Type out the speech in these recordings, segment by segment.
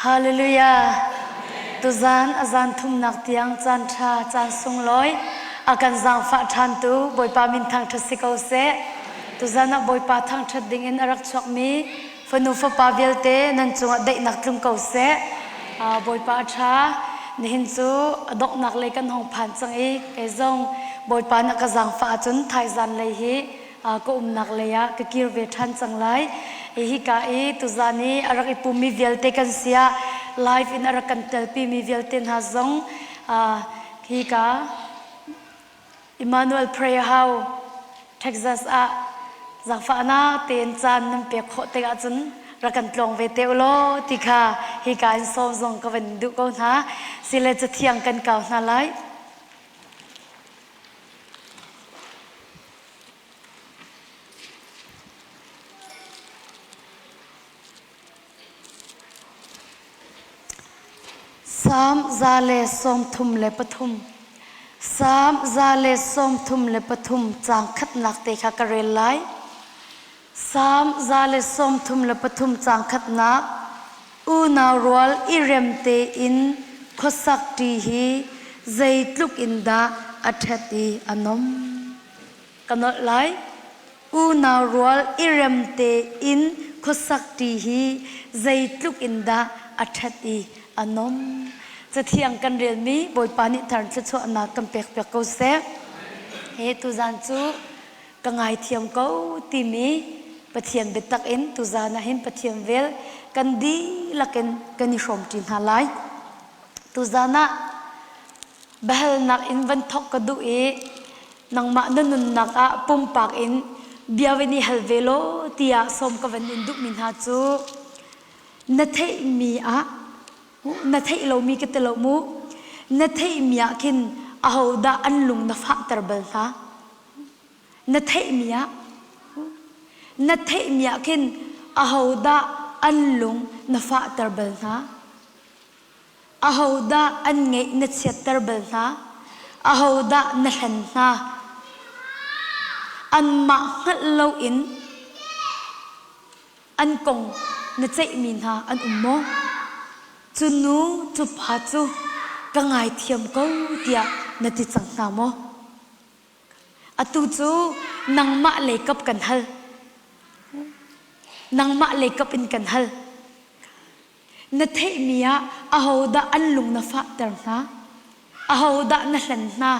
Hallelujah. Tuzan azan thum nak tiang chan tha chan sung loi akan zang fa than tu boi pa min thang thasiko se tuzana boi pa thang that ding in arak chok mi fanu fa pa velte nan chunga dei nak tlum ko se boi pa tha nihin chu adok nak le kan hong phan chang e ke zong boi pa na ka zang fa chun thai zan le hi ko nak le ya ka kir ve than chang lai hi ka e tuzani arak ipumi velte kan sia life in arakan telpi mi velten hazong hi ka Emmanuel Prayer House Texas zangfa na ten chan nam pe kho te ga chun rakan tlong ve te ulo tikha hi ka in so zong ka ven du ko na sile cha thiang kan kaw na lai Sam zale som thum le pathum Sam zale som thum le pathum chang khat nak te kha karel lai Sam zale som thum le pathum chang khat nak u na rol irem te in khosak ti hi zai tluk in da athati anom kanot lai u na rol irem te in khosak ti hi zai tluk in da athati anomจะเที่ยงกันเรียนมีบอยปานิทานจะชวนนักกันเปียกเขาเสะเฮตุจานจูกังไงเทียมเขาตีมีปะเทียนเบ็ดตักอินตุจานะเห็นปะเทียนเวลกันดีละกันนิชมจินหาไลตุจานะเบลนักอินวันทอกกระดูเอนังมานุนนักปุ่มปากอินเบียวินิเฮลเวโลตียสมกับวันอินดุมินหาจูนัทเฮมีนัทเฮโลมีกันตลอดมูนัทเฮมียกินอาหูดาอันลุงนัฟตร์เบลนะนัทเฮมียนัทเฮมียกินอาหูดาอันลุงนัฟตร์เบลนะอาหูดาอันเงยนัทเชตร์เบลนะอาหูดานัหันนะอันมาฮัลโลอินอันกงนัทเฮมีนะอันอุโมจูนูจูพาจูกังไงเทียมกูเดียนัดที่จังนามอตูจูนังมาเลยกับกันฮัลนังมาเลยกับอินกันฮัลนัดเฮมียอาหูดาอันลุงนัฟะตร์นะอาหูดานัหลันนะ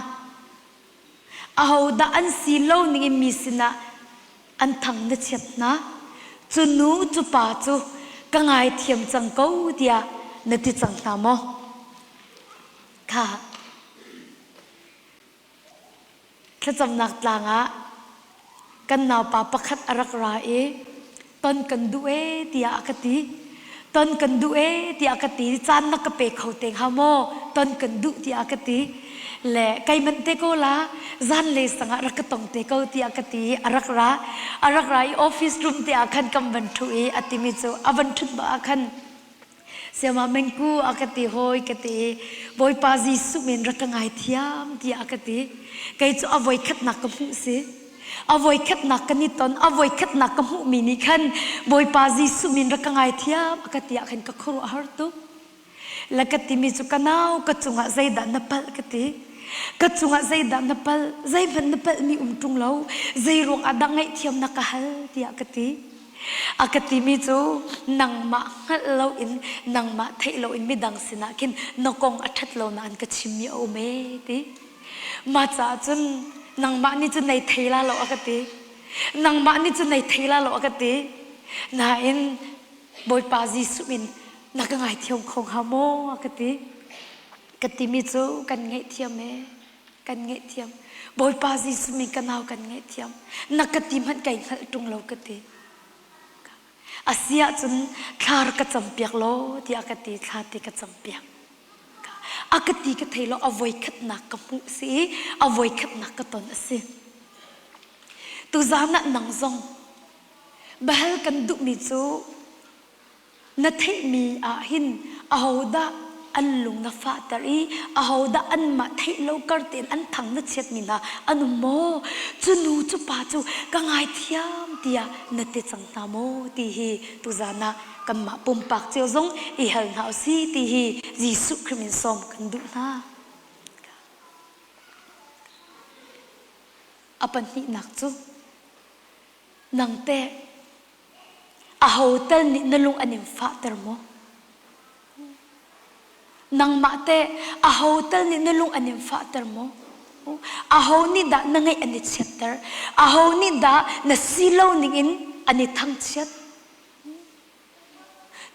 อาหูดาอันสีโลนิงมีสินะอันทั้งนัดเช็ดนะจูนูจูพาจูกังไงเทียมจังกูเดียนัดที่จังตามค่ะถ้าจำนักต่างกันนาวป่าประคัดอรักราตอนกันดูเตียกติตอนกันดูเตียกติจานนักเปกเขาเตงฮามโมตอนกันดูเตียกติและไก่มันเตโกลาจานเลยสังรักตงเตโกเตียกติอรักราออฟฟิศรูมเตียคันกำบันทุยอติมิโซอบันทุบอาคันเสียมาเมงกูอากติโฮยกติบอยปาจิสุมินรักงไงเทียมที่อากติไกจูอวัยขัดนักกับหูสิอวัยขัดนักกันนิตอนอวัยขัดนักกับหูมินิคันบอยปาจิสุมินรักงไงเทียมอากติอาคันกับครัวฮาร์ตุแล้วกติมิจุกันเอากจุงะใจดันนับเปิลกติกจุงะใจดันนับเปิลใจพันนับเปิลมีตุงเล่าใจรวงอดังไงเทียมนักฮัลที่อากติอากติมิจูนังมาฮัลโลอินนังมาเทโลอินมิดังสินะกินนกงอัฐโลนันกชิมยโอเมติมาจากจุนนังมานี่จุนในเทลาโลอากตินังมานี่จุนในเทลาโลอากตินาอินบอยปาจิสุมินนักไงเทียมคงฮาโมอากติกติมิจูกันไงเทียมเมกันไงเทียมบอยปาจิสุมินกันเอากันไงเทียมนักกติมันไก่ขัดตรงโลกติอาเซียจนคลาร์กจำเปียกโลที่อากติคลาติกจำเปียกอากติกเทโลอวัยขัดนักกับมุสีอวัยขัดนักกับตนสิตุจานะนังซงเบลกันดุมิจูนัทเฮมีอาหินอาหูดา อันลุงนับฟ้าตรีอาหูดาอันมาเทโลกเตนอันทั้งนัดเช็ดมินาอันโมจูนูจูปาจูกังไอเทียมเตียนัดเตจังนาโมตีฮีตุจานะกันมาปุ่มปากเจียวซงอีเฮลนาซีตีฮียิสุคริมินซอมกันดูนะอปันนี่นักจูนังเตอาหูเตลนี่นลุงอันนิมฟ้าเตอร์โมนังมาเตะอาหูเตลนี่นลุงอันนิมฟ้าเตอร์โมอาหูนี่ดานังไงอันนิเชตเตอร์อาหูนี่ดานัสิโลนิงอินอันนิทั้งเช็ด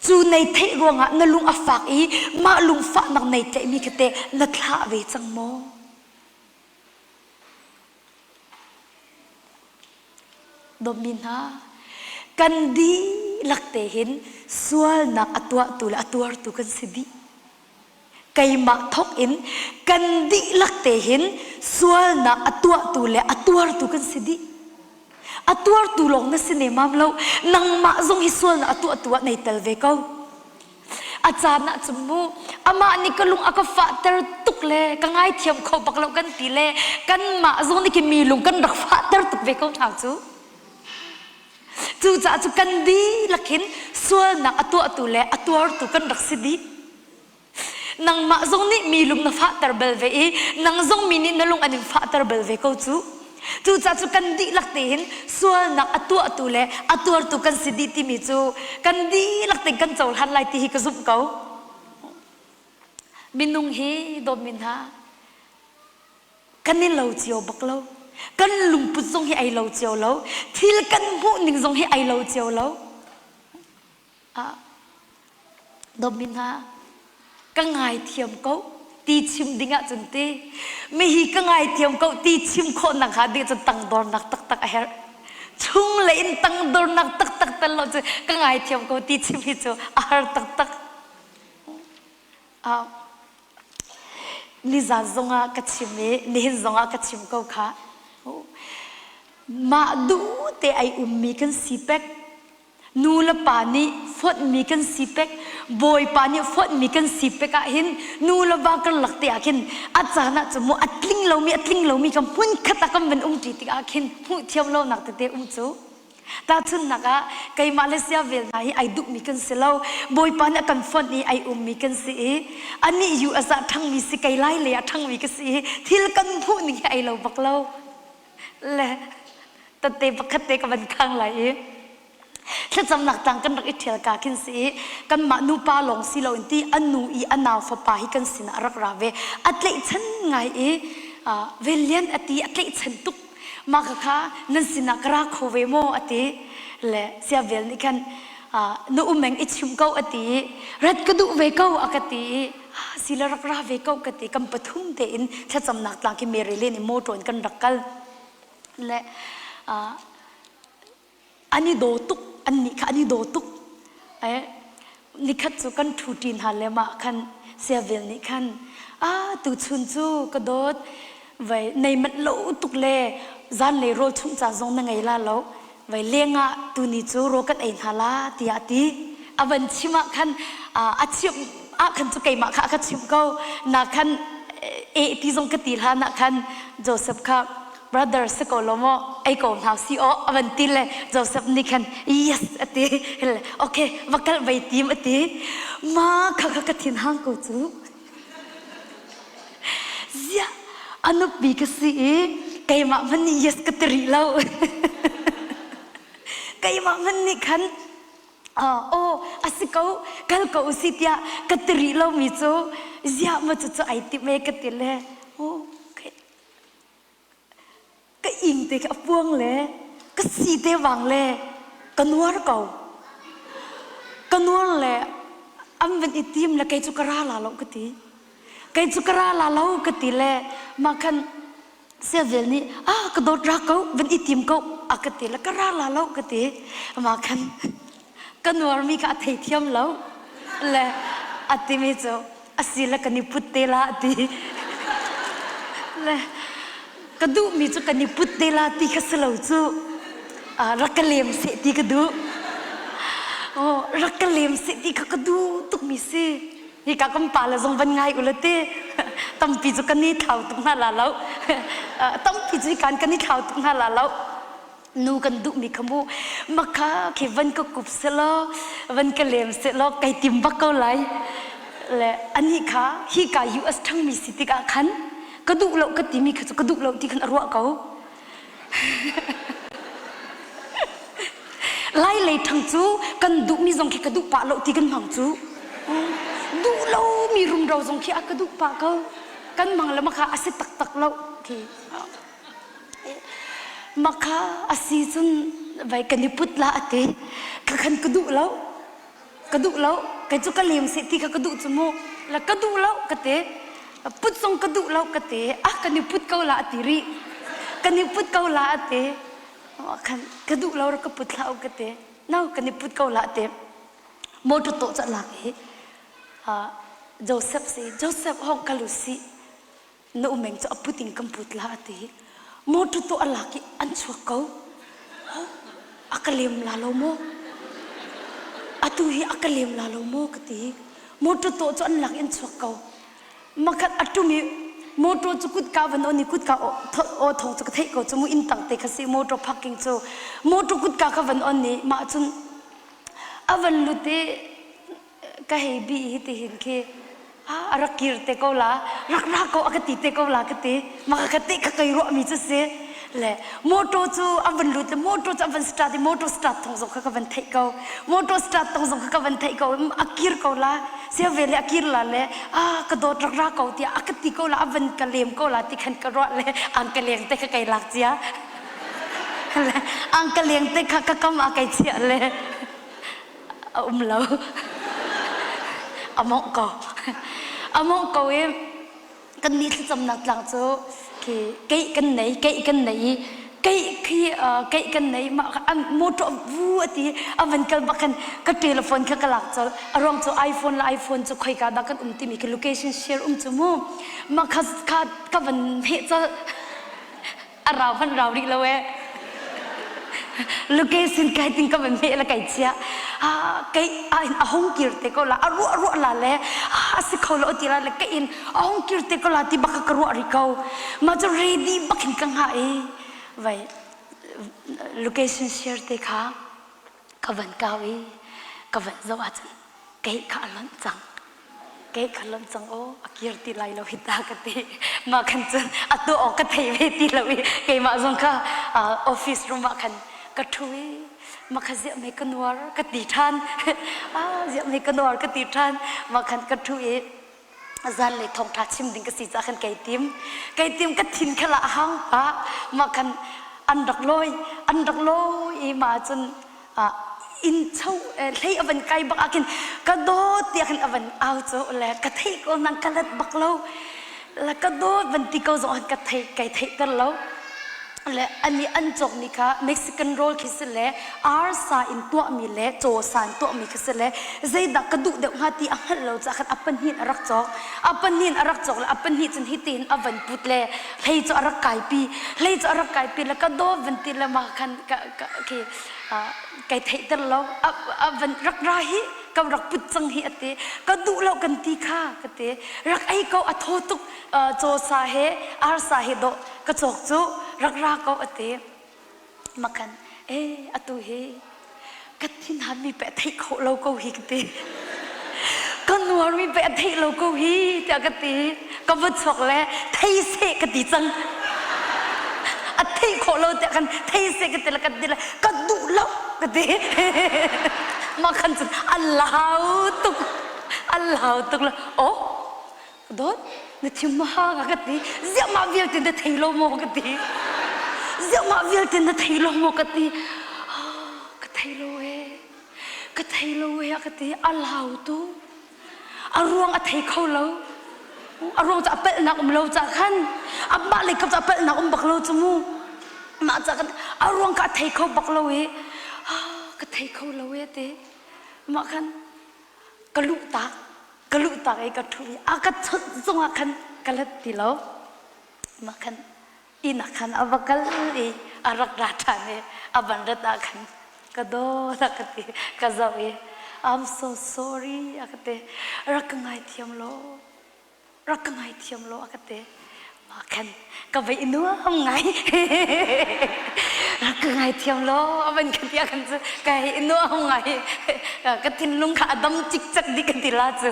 จูในเทรวงอ่ะนลุงอาฝากอีมาลุงฟ้านังในเตมีกเตนัทลาเวจังโมดมินากันดีลักเตหินสวลนักอตัวตุลอตัวตุกันสิดีไกมาทกอินกันดีลักเตหินสวลนักอตัวตุลอตัวตุกันสิดีอตัวตุลงนั่นสิเนมามเรานังมาจงฮิสวลนักอตัวในเตลเวกเอาอาจารย์น่ะจมูอามานี่ก็ลุงอากาฟาเตอร์ตุกเลยกังไอเทียมเขาบักเรากันตีเลยกันมาจงนี่กิมีลุงกันรักฟาเตอร์ตุกเวกเอาทางจูจ่าจูกันดีลักหินส่วนนักอตัวเล่อตัวตุกันรักสิดีนังมาจงนี่มีลุงนับฟาเตอร์เบลเวอีนังจงมีนี่นลุงอันนี้ฟาเตอร์เบลเวก็จูจ่าจูกันดีลักเตหินส่วนนักอตัวเล่อตัวตุกันสิดีที่มีจูกันดีลักเตกันโจลหันไลที่ฮิกซุปเขามินุงฮีโดมินฮากันนี่เราเจียวบักเรากันลุงปุจงให้ไอเราเจียวเราที่ละกันหูหนึ่งจงให้ไอเราเจียวเราดอมินฮะกังไงเทียมเขาตีชิมดิ่งอ่ะจนตีไม่ฮีกังไงเทียมเขาตีชิมคนนักหาดีจนตั้งโดนนักตักเฮรชุ่งเลยอินตั้งโดนนักตักตลอดจนกังไงเทียมเขาตีชิมฮิจูอาหารตักนี่จะจงอ่ะกัดชิมนี่จงอ่ะกัดชิมเขาค่ะมาดูเตไอมีกันสีเป็กนูละปานี่ฟดมีกันสีเป็กบอยปานี่ฟดมีกันสีเป็กหินนูละบากันหลักเตะหินอาจารย์น่ะจมูกอัดลิงเรามีคำพูดขัดตะกำเป็นตีติอาหินพูดเทียมเราหนักเตะจูตาชุนนักะไกมาเลเซียเวลนาไอดุมีกันสีเราบอยปานี่กันฟดนี่ไอมีกันสีอันนี้อยู่อาจารย์ทั้งมีสิไกไล่เลยทั้งมีกันสีที่ละกันพูดนี่ไอเราบักเราและตัดเตะบักขัดเตะกับมันข้างไหลถ้าจำหนักต่างกันรักอิทธิลกาคินสีกันมานูปาลงสีเราอินที่อันนูอีอันนาวฟ้าปาฮิกันสินะรักราเวอัตเลฉันไงเวลียนอติอัตเลฉันตุกมาค่ะนั่นสินะกระโคเวโมอติและเสียเวลนี่กันนูอุเมงอิชุมเก้าอติรัดกระดูเวเก้าอากติสิลรักราเวเก้ากติกันปฐุมเตอินถ้าจำหนักต่างกิเมริเลนโมโตนกันรักกันและอันนี้โดตุกอันนี้ค่ะอันนี้โดตุกนี่ขัดจูกันทูตินหาเลมาคันเสียเวลนี่คันตูชุนจูกระโดดไว้ในมันโลตุกเล่จานเลยโรชุ่มจ่าจงนั่งไงล่ะเราไว้เลี้ยงตูนี่จูโรกันเองฮาลาตีอาตีวันชิมะคันอาชิมคันจูไก่มาค่ะคันชิมเขานักคันที่จงกติลานักคันโจเซฟค่ะbrother สกอลโมไอโกนหาซีโอวันที่เลยโจเซฟนี่คัน yes อติโอเควักไปทีมอติมาข้าก็ทิ้งห้างกูจูเสียอันนู้นบีกสิไก่มามันนี่ yes ก็ตรีแล้วไก่มามันนี่คันโอ้อาศัยเขาคัลเขาสิทธิ์ยากตรีแล้วมิจูเสียมาจุดไอติเมกติเลยโอ้ก็อิงเตะกับพวงเลยก็สีเตะวังเลยก็นัวเก่าก็นัวเลยอันเป็นอิติมเลยไก่จุกราลาเราก็ตีไก่จุกราลาเราก็ตีเลยมาคันเสียเวลนี้ก็โดดรักเขาเป็นอิติมเขาก็ตีแล้วก็ราลาเราก็ตีมาคันก็นัวมีก็เทียมเราเลยอัติมิโจสิละกันนิพุตเตละตีเลยกระดูมีจุกันนิพุตเตลาตีกสลาวจูรักกะเลมเสตีกระดูรักกะเลมเสตีกระดูตุกมีสิ hi ka kam pa la zong ban ngai ulate tam pi chu kan ni thau tuk na la lo tam pi chu kan ni thau tuk na la lo nu kan du mi khamu makha ke van ka kup se lo van ka lem se lo kai tim bak ko lai le ani kha hi ka US thang mi siti ka khan ka du lo ka ti mi kha ka du lo ti khan arwa ko lai le thang chu kan du mi zong ki ka du pa lo ti kan mang chu du lo mi rum ro zong ki ka du pa ko kan mang la makha ase tak tak lo ki makha asi chun vai kan ni put la ate ka khan ka du lo kai chu ka lem se ti ka du chu mo la ka du lo ka te put song ka du lo ka te ka ni put ko la ati ri ka ni put ko la ate kan ka du lo ka put la ka te nau ka ni put ko la te mo to cha la ke Joseph hong kalusi no meng cho puting kam put la ate mo to ala ki an chua ko akalim la lo mo atu hi akalim la lo mo kati mo to cho an lak in chua ko makat atumi mo to chu kut ka van oni kut ka o thong chu thei ko chu mu in tang te khasi mo to parking chu mo to kut ka van oni ma chun avan lute ka he bi hi te hin ke arakir te ko la rak ko akati te ko la kati makakati ka kai ro mi chu se le moto chu avan lut moto chu avan start thong zo ka van thei ko moto start thong zo ka van thei ko akir ko la se vele akir la le ka do rak ko ti akati ko la avan ka lem ko la ti khan ka ro le ang ka leng te ka kai lak chia le ang ka leng te ka kam a kai chia le lo among ko kan ni cham nak lang cho ki kai kan nei kai kan nei ma an moto vu ati avan kal bakan ka telephone ka kalak cho arong cho iphone cho khoi ka da kan ti mi ki location share chu mo ma khas ka van he cho araw van raw ri lawe location kai ting ka van me la kai chia kai ahong kirte ko la aru la le si kholo ti la kai in ahong kirte ko la ti baka karu ri ko ma jo ready bakin kang ha vai location share te kha ka van kawi ka van zo a chan kai kha lon chang o akir ti lai lo hita ka ti ma khan chan atu o ka thei ve ti lo kai ma zong kha office room ma khan ka thui ma kha zia me kanwar ka ti than zia me kanwar ka ti than ma khan ka thui zan le thong tha chim ding ka si cha khan kai tim ka thin khala hang pa ma khan an dak loi ma chun in chau lei avan kai bak akin ka do ti akin avan au cho le ka thei ko nang kalat bak lo la ka do van ti ko zo ka thei kai thei kan lo le ani an chok ni kha Mexican roll khisle ar sa in to mi le cho san to mi khisle zeida ka du de ngati a hal lo cha khat apan hin arak chok la apan hi chen hitin avan put le lei cho arak kai pi la ka do van ti la ma khan ka ki kai thei tar lo avan rak ra hi ka rak put chang hi ate ka du lo kan ti kha ka te rak ai ko atho tuk cho sa he ar sa he do ka chok chu rak ra ko ate makan atu he ka thin han mi pe thei kho lo ko hi te kan war mi pe thei lo ko hi ta ka ti ka bu chok le thei se ka ti chang thei kho lo te kan thei se ka te la ka di la ka du lo ka te ma khan chun allahu tuk la dot na thim ma ha ka ti zia ma vil tin de thei lo mo ka ti zia ma vil tin de thei lo mo ka ti ka thei lo ka ti allahu tu arong a thei kho lo arong cha pel na lo cha khan abba le ka cha pel na bak lo chumu ma cha kan arong ka thei kho bak lo ka thei kho lo te ma khan kalu ta ai ka thui ka chot zong a khan kalat ti lo ma khan ina khan avakal i arak ra tha ne aban ra ta khan ka do ta ka ti ka zawi I'm so sorry อะกะเตรักไงเทียมโลรักไงเทียมโลอะกะเตมาคันก็ไปอินัวทำไงรักไงเทียมโลมันกันเดียกันจะไก่อินัวทำไงก็ทิ้งลุงขาดำจิกจักดิกันติลาจู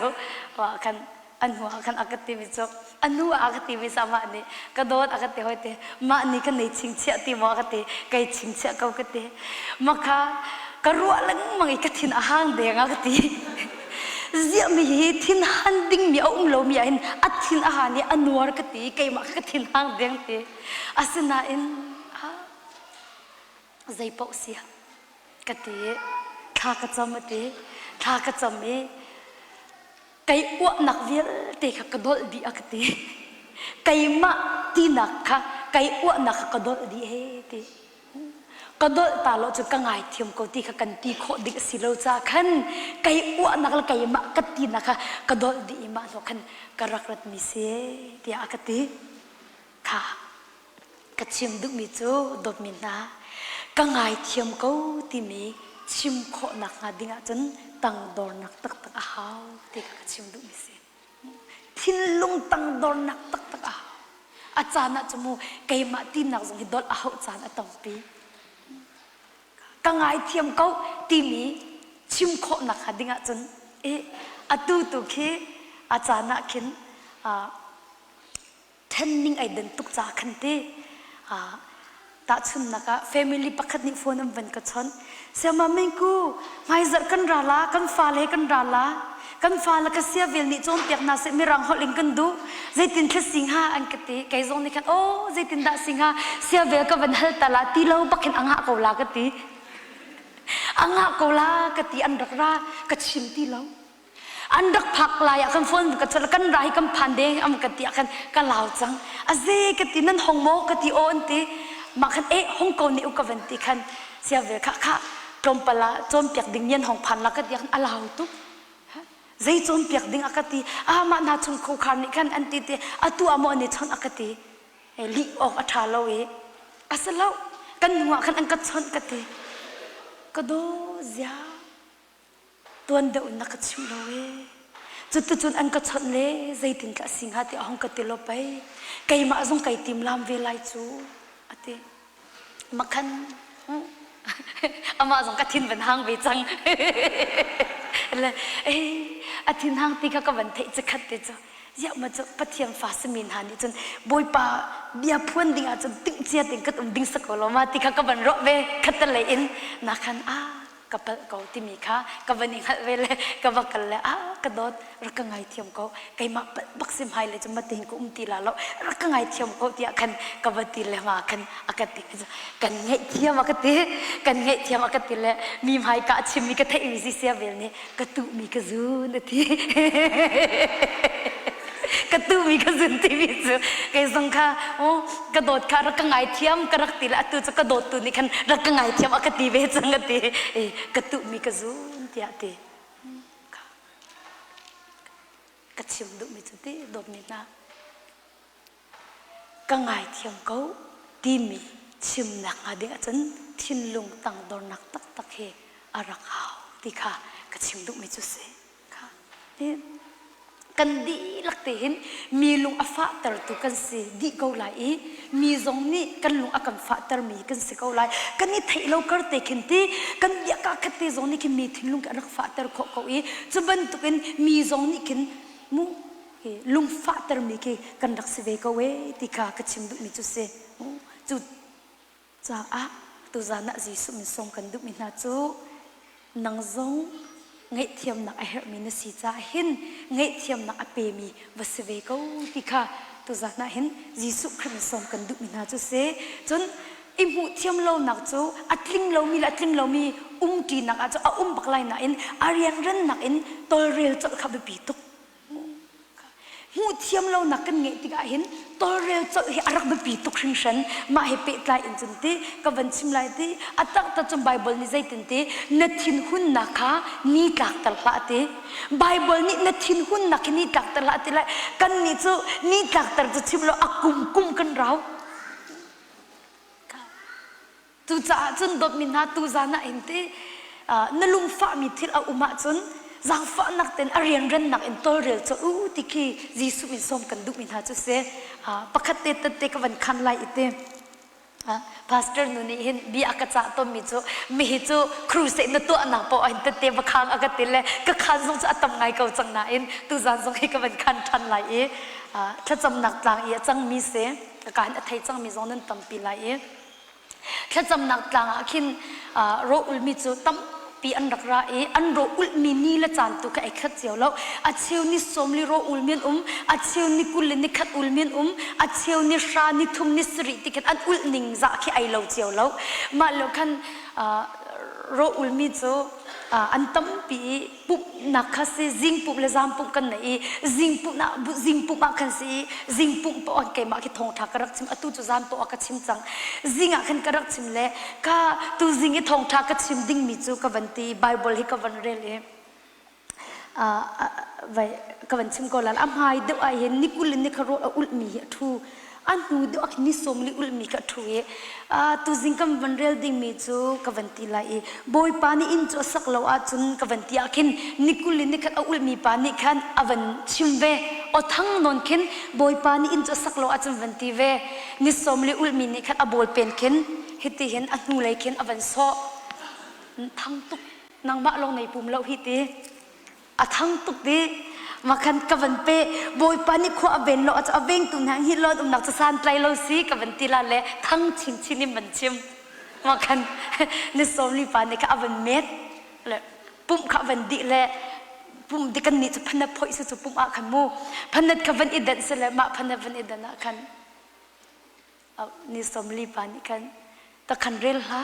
ว่าคันอันหัวคันอากาศวิจกอันหัวอากาศวิสามานี่กระโดดอากาศหอยเตมานี่กันในชิงเชียติมอากาศไก่ชิงเชียเขากะเตมาค่ะกระรัวลังมังอีกทิ้งอาหารเดียงอากาศเสียมีทิ้งหันดิ้งมีอุ้มโลมีอินอัดทิ้งอาหารนี่อันวัวกะติไก่มากะทิ้งหางเดียงเตอาสนะอินใจปอกเสียกะติข้ากระจำเตข้ากระจำมีไก่อ้วนนักเวียเตะกระโดดดีอักติไก่มาตีนักค่ะไก่อ้วนนักกระโดดดีเฮติกระโดดตาเราจะกังไงเทียมกูตีกันตีโคดิสิเราจะขันไก่อ้วนนักไก่มากตีนักค่ะกระโดดดีมาเราขันกระรักรัดมิเสตีอักติค่ะกระชิมดุมิจูดมินากังไงเทียมกูตีมีชิมโคนักงาดิ่งจนตั้งดอนักตักอาหาวที่กระชิมดูมิเสทิ้งลุงตั้งดอนักตักอาหาวอาจารย์น่ะจมูกไก่มาตีนักสงหิดอลอาหาวอาจารย์ตั้งปีกังไงเทียมเขาตีมีชิมโคนักหาดิ่งจนอตุคีอาจารย์น่ะคิดเทนนิ่งไอเดนตุกจากขันตีตาชุนนักะ family ปักขัดนิโฟนมันก็ชนเสียมาไม่กูไม่จัดกันราลากันฟ้าเลยกันราลากันฟ้าแล้วก็เสียเวลนิจงเปียกนาเสมีรังหอลิงกันดูใจตินแค่สิงหาอันกติไก่จงนี่กันโอ้ใจตินดาสิงหาเสียเวลก็วันเฮตลาตีเราปักเห็นอ่างหะกูลากติอ่างหะกูลากติอันรักรากัดชิมตีเราอันรักผักลายกันฝนกัดชนกันไรกันพันเดงอันกติกันกันลาวจังอาเจกตินั่นหงโมกติโอนติมาคันฮ่องกงนี่อุกวันติคันเสียเวลค่ะกลมปลาจนเปียกดิ่งเย็นห้องพันแล้วก็เดียกันอลาวตุกใจจนเปียกดิ่งอากาศมาหน้าชงคูคานี่คันอันติเตตัวมอนี่ชนอากาศลีออกอัฐาเราอาศัยเรากันหัวคันอันกัดชนกติก็ดูเสียตัวเดินนักชิมเราจุดอันกัดชนเลยใจถึงกับสิงหาที่ห้องกติเราไปไก่มาจงไก่ติมลามเวลาจูติมาคันอามาสงกัดทินเป็นห้างไปจังเลยอาทินห้างตีก็วันเทจะขัดเดจ้ะอยากมาจะปะเทียมฟ้าสมินหานี่จนบอยป่าเบียพูนดิ่งอาจจะดิ่งเจียดิ่งก็ต้องดิ่งสกอลมาตีก็วันรอเวขัดเลยอินนักขันกับเขาที่มีค่ากับวันนี้ขัดเวลกับว่ากันเลยกระโดดรักไงเทียมเขาไก่มาบักซิมไฮเลยจะมาติงกูตีละแล้วรักไงเทียมเขาที่กันกับวันตีเลยมากันอากาศติกันไงเทียมอากาศติกันไงเทียมอากาศติเลยมีไฮกะชิมมีกระเทยมีสิเสียเวลนี่กระตุมีกระซูนทีกระตุมีกระสุนทีวิจูไก่สงค่ะกระโดดค่ะรักไงเทียมกระรักตีละตัวจะกระโดดตัวนี้คันรักไงเทียมอากาศติเวจังกติกระตุมีกระสุนที่อาติกระชิมดุมิจุติดบมินากังไงเทียมเขาตีมีชิมหนักอาเดียจนทิ้งลุงตั้งดอนนักตักเฮอารักหาวตีค่ะกระชิมดุมิจุเสค่ะนี่กันดีลักเตหินมีลุงอฟ้าตรตุกันสิดีเกาไลมีจงนี่กันลุงอากันฟ้าตรมีกันสิเกาไลกันนี่ไทยเราก็เตขินตีกันยากาคัดเตจงนี่กินมีทิ้งลุงกันรักฟ้าตรโคเกาจะบรรทุกันมีจงนี่กินมุลุงฟ้าตรมีกันรักสิเวเกาติกากระชิมดุมิจุเสจุดจ้าตัวจานะจีสุมิสงกันดุมินาจูนังจงไงเทียมนักเฮร์มินสีจ้าหินไงเทียมนักอเปมีวัสเวกูติค่ะตัวจานะหินยิสุคริสต์สมกันดุมินาจุเสจนอิมุเทียมเรานักจูอัตลิงเรามีอัตลิงเรามีตีนักอาจจะบักไลนักอินอารียนรันนักอินตัวเรียลจดขับปีตุกหูเทียมเรานักกันไงติกาหินตัวเรียลจดเฮอารักปีตุกชิงฉันมาเฮเปตไลอินจุนตีกับวันชิมไลตีอัตตักตัจมไบเบิลนี่ใจตินตีนัทินหุ่นนักะนี่ตักตลาดตีไบเบิลนี่นัทินหุ่นนักนี่ตักตลาดตีเลยกันนี่จูนี่ตักตลาดชิมเราอากุมกันเราตูจ้าจนดมินาตูจานะอินตี นลุงฟ้ามีทิลเอาอุมาจนจังฟ้านักเต้นเรียนรันนักอินโตเรียลจะติคีจีสุมินสมกันดูมินหาจุเสปกติตัดเตกวันคันไลอิเตพาสเตอร์นุนี่เห็นบีอากาศตัวมีจูครูเซนตัวนักปออินเตเตบค้างอากาศเลยก็คันสงจะทำไงเขาจังนาอินตุจันสงให้กับวันคันทันไลถ้าจำหนักต่างจังมีเสการอัฐิจังมีจงนั้นตั้มปีไลถ้าจำหนักต่างคินโรอุลมีจูตั้มปีอันรักราอันโรอุลมีนี่ละจันตุกไอ้ขัดเจียวแล้วอัดเชียวนี่สมลิโรอุลเมียนอัดเชียวนี่กุลนี่ขัดอุลเมียนอัดเชียวนี่ชานี่ทุ่มนี่สริติกันอันอุลนิงจะขี้ไอเหลาเจียวแล้วมาแล้วคันโรอุลมีจูอันตั้มปีปุ๊บนักขัดสิจิงปุ๊บเลยจามปุ๊บกันไหนจิงปุ๊บนะจิงปุ๊บมาขันสิจิงปุ๊บปอนเกมาคิดทองทักกระรักชิมอตุจุจามปอกัดชิมจังจิงอ่ะขันกระรักชิมเล่ก็ตุจิงที่ทองทักกัดชิมดิ้งมิจูกับวันที่ไบเบิลให้กับวันเร่เลยไว้กับวันชิมก็แล้วอัมไฮเดี๋ยวไอเห็นนิกุลนิคารุอุลมีทูอันนู้เดี๋ยวอักนิสมลิอุลมีกัดทูตุจิงกับวันเร่ดิ้งมิจูกับวันที่ไล่บอยปานี่อินจูสักเลวอาจุนกับวันที่อาคินนิกุลนิคัดอุลมีปานี่ขันอวันชิมเวอทั้งนนคินบอยปานี่อินจูสักเลวอาจุนวันที่เวนิสมลิอุลมีนิคัดอบอลเป็นคินฮิติเห็นอันนู้เลยคินอวันโซทั้งตุกนางมะลงในปุ่มเลวฮิติทั้งตุกดีมาคันกับวันเป้บอยปานี่ขวาเบนเราอาจจะเบงตุนหางฮิโลตุนักจะสานไตรเราสีกับวันที่ละเละทั้งชินนี่มันชิมมาคันนิสมลิปานี่กับวันเม็ดเลยปุ่มกับวันดีเลยปุ่มดีกันนี่จะพันนับพอยสุดปุ่มอาคันมูพันนับกับวันอิดันเสร็จมาพันนับวันอิดันนะคันนิสมลิปานี่คันตะคันเรลฮะ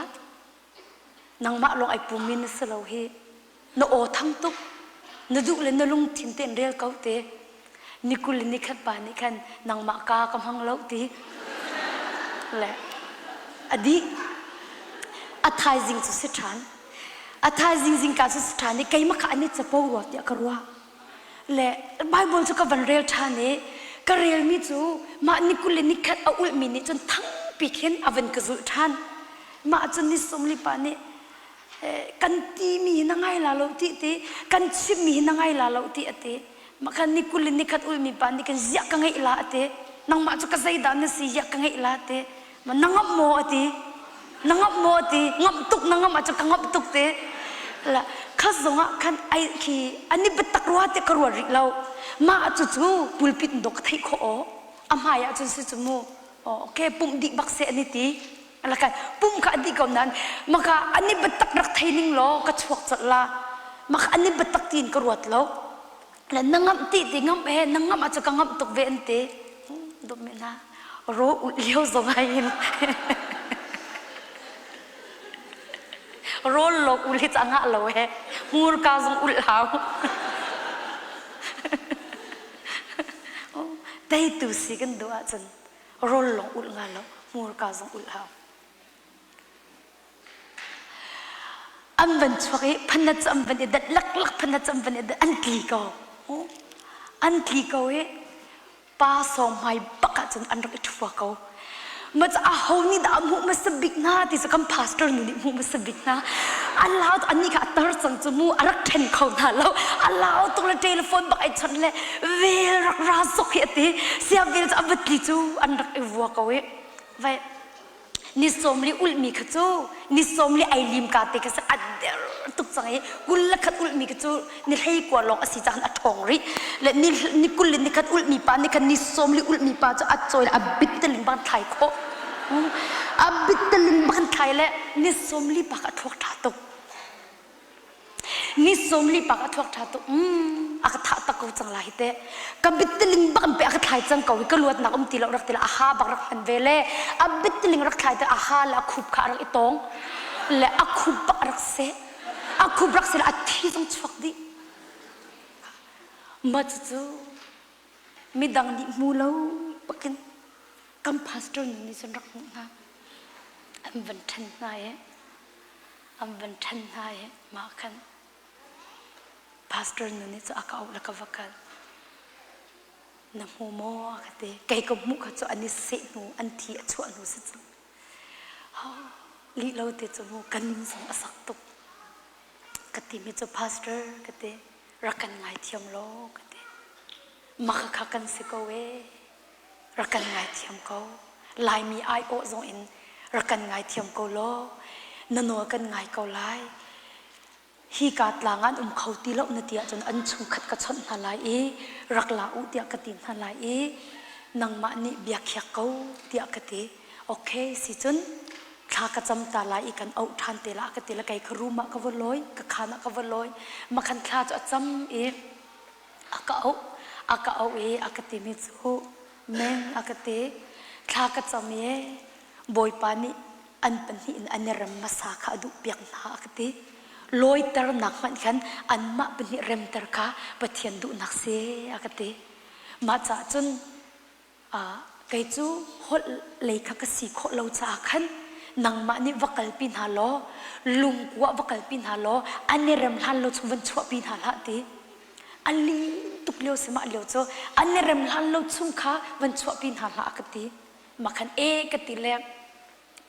นางมาลงไอปุ่มมินสโลเฮนโอทั้งตุกนดูเลยนลุงทิ้งเต้นเรียลเขาเตะนิคุลนิคัดปานิคันนางมากากำหังเล่าตีแหละอดีอัฐายจิงสุดสถานอัฐายจิงการสุดสถานนี่ใครมาขายนี่จะพูดว่าเดี๋ยวกรัวแหละไบเบิลจะกับวันเรียลท่านี่ก็เรียลมิจูมานิคุลนิคัดเอาอุลมินิจนทั้งปีเข็นอวันกระสุท่านมาจนนิสมลิปานี่กันตีมีนังไงลาโลติติกันชิมมีนังไงลาโลติอติมาคันนิคุลินิคัดอุลมีปานิกันเสียกังไงลาอตินังมาจุกใจดานสิเสียกังไงลาอติมันนังอับโมอตินังอับโมอติงับตุกนังมาจุกงับตุกติละข้าสงฆ์คันไอคีอันนี้เป็นตะกรัวติกรัวริเรามาจุจูปุลปิดดอกไทยโคอามายาจุสิจมูโอเคปุ่มดิบักเสนิติอะไรกันปุ่มข้าดีกว่านั้นมากอันนี้เป็นตักรักไทยนิ่งล้อกระชวกจัดละมากอันนี้เป็นตักตีนกระวดแล้วแล้วนั่งงับตีตีงับนั่งงับอาจจะกังงับตกเวนตีดูไม่น่ารู้เลี้ยวสงายรู้หลอกอุลิจังหะเรามูรกาสงอุลหาวได้ตุสิกันดูอาจารย์รู้หลอกอุลงาเรามูรกาสงอุลหาวอันวันช่วยพันนัดอันวันเด็ดลักพันนัดอันวันเด็ดอันกลีก็ป้าสองไม่ปักจนอันรักทั่วเขามันจะเอานี่ดามุมาสบิกนะที่จะคำพาสเตอร์นี่มุมาสบิกนะอันลาวอันนี้ก็อัตราสังจมูกรักเทนเขาหน้าแล้วอันลาวตัวเทเลโฟนบอกไอ้ฉันเลยเวรักราสุขเหตุเสียเวลจะอับกิจูอันรักไอ้วัวเขาไว้นิสมลิอุลมีขจูนิสมลิไอลิมกาเตก็สักอัดเดอตุกจังไงกุลขัดอุลมีขจูนี่ให้กว่าลองอสิจันอัดทองริและนี่กุลนี่ขัดอุลมีปานี่ขัดนิสมลิอุลมีปาจะอัดจอยอับบิดตะลิงบังไทยโคอับบิดตะลิงบังไทยและนิสมลิปากอัดทวกทาตุนิสมลิปากอัดทวกทาตุอักทาตะกูจังไรเตะกับบิดตะลิงบังไปอักไทยจังเกาวิกลวดนักตีเรารักตีละอาฮาบักรักอันเวเล่อับบิดตะลิงรักไทยแต่อาฮาละคุบขารักอีตงและอักคุบบักรักเสอักคุบรักเสละอัดที่จังชวกดิมาจู่มีดังดิมูลาวปักินกัมพาสเตอร์นี่ฉันรักนะอันวันทันนายมาคันพาสเตอร์นี่จะอากาศละกวักันน้ำมูโม่กันเตะไก่กับมุขจะอันนี้เสนูอันที่ชวนหนูสิจ๊ะลีเราเตะจมูกกันนิ่งสงสักตุก ติมิจูพาสเตอร์กติรักกันไงเทียมโลกติมักขักกันสิกเวรักกันไงเทียมเขาลายมีไอโอซงอินรักกันไงเทียมเขาโลนนัวกันไงเขาลายฮีกาตลางอันเขาตีเล่านเตียจนอันชุงขัดกระชอนหาลายรักลาอุเตียกตินหาลายนังมานิเบียกเขียเขาเตียกติโอเคสิจนข้ากระจำตาลายกันเอาทันเตละกติละไก่ครูมะกวลอยกะขานกวลอยมาคันข้าจะจำอากาเอาอากติมิจูเมงอากติข้ากระจำบอยปานิอันเป็นหินอันเรมมาสาขาดุเปียกนาอากติลอยตระหนักมันกันอันมาเป็นหิเรมตระกาปะเทียนดุนักเสียอากติมาจากจนไก่จูฮดเลยข้ากสีโคเราจากขันนังมานี่วักกลปินฮาโลลุงกัววักกลปินฮาโลอันนี้เริ่มฮัลโลชุวันชัวปินฮาละตีอันนี้ตุกเลี้ยวสมาเลี้ยวโจอันนี้เริ่มฮัลโลชุมข้าวันชัวปินฮาละกตีมาขันกตีเล็ก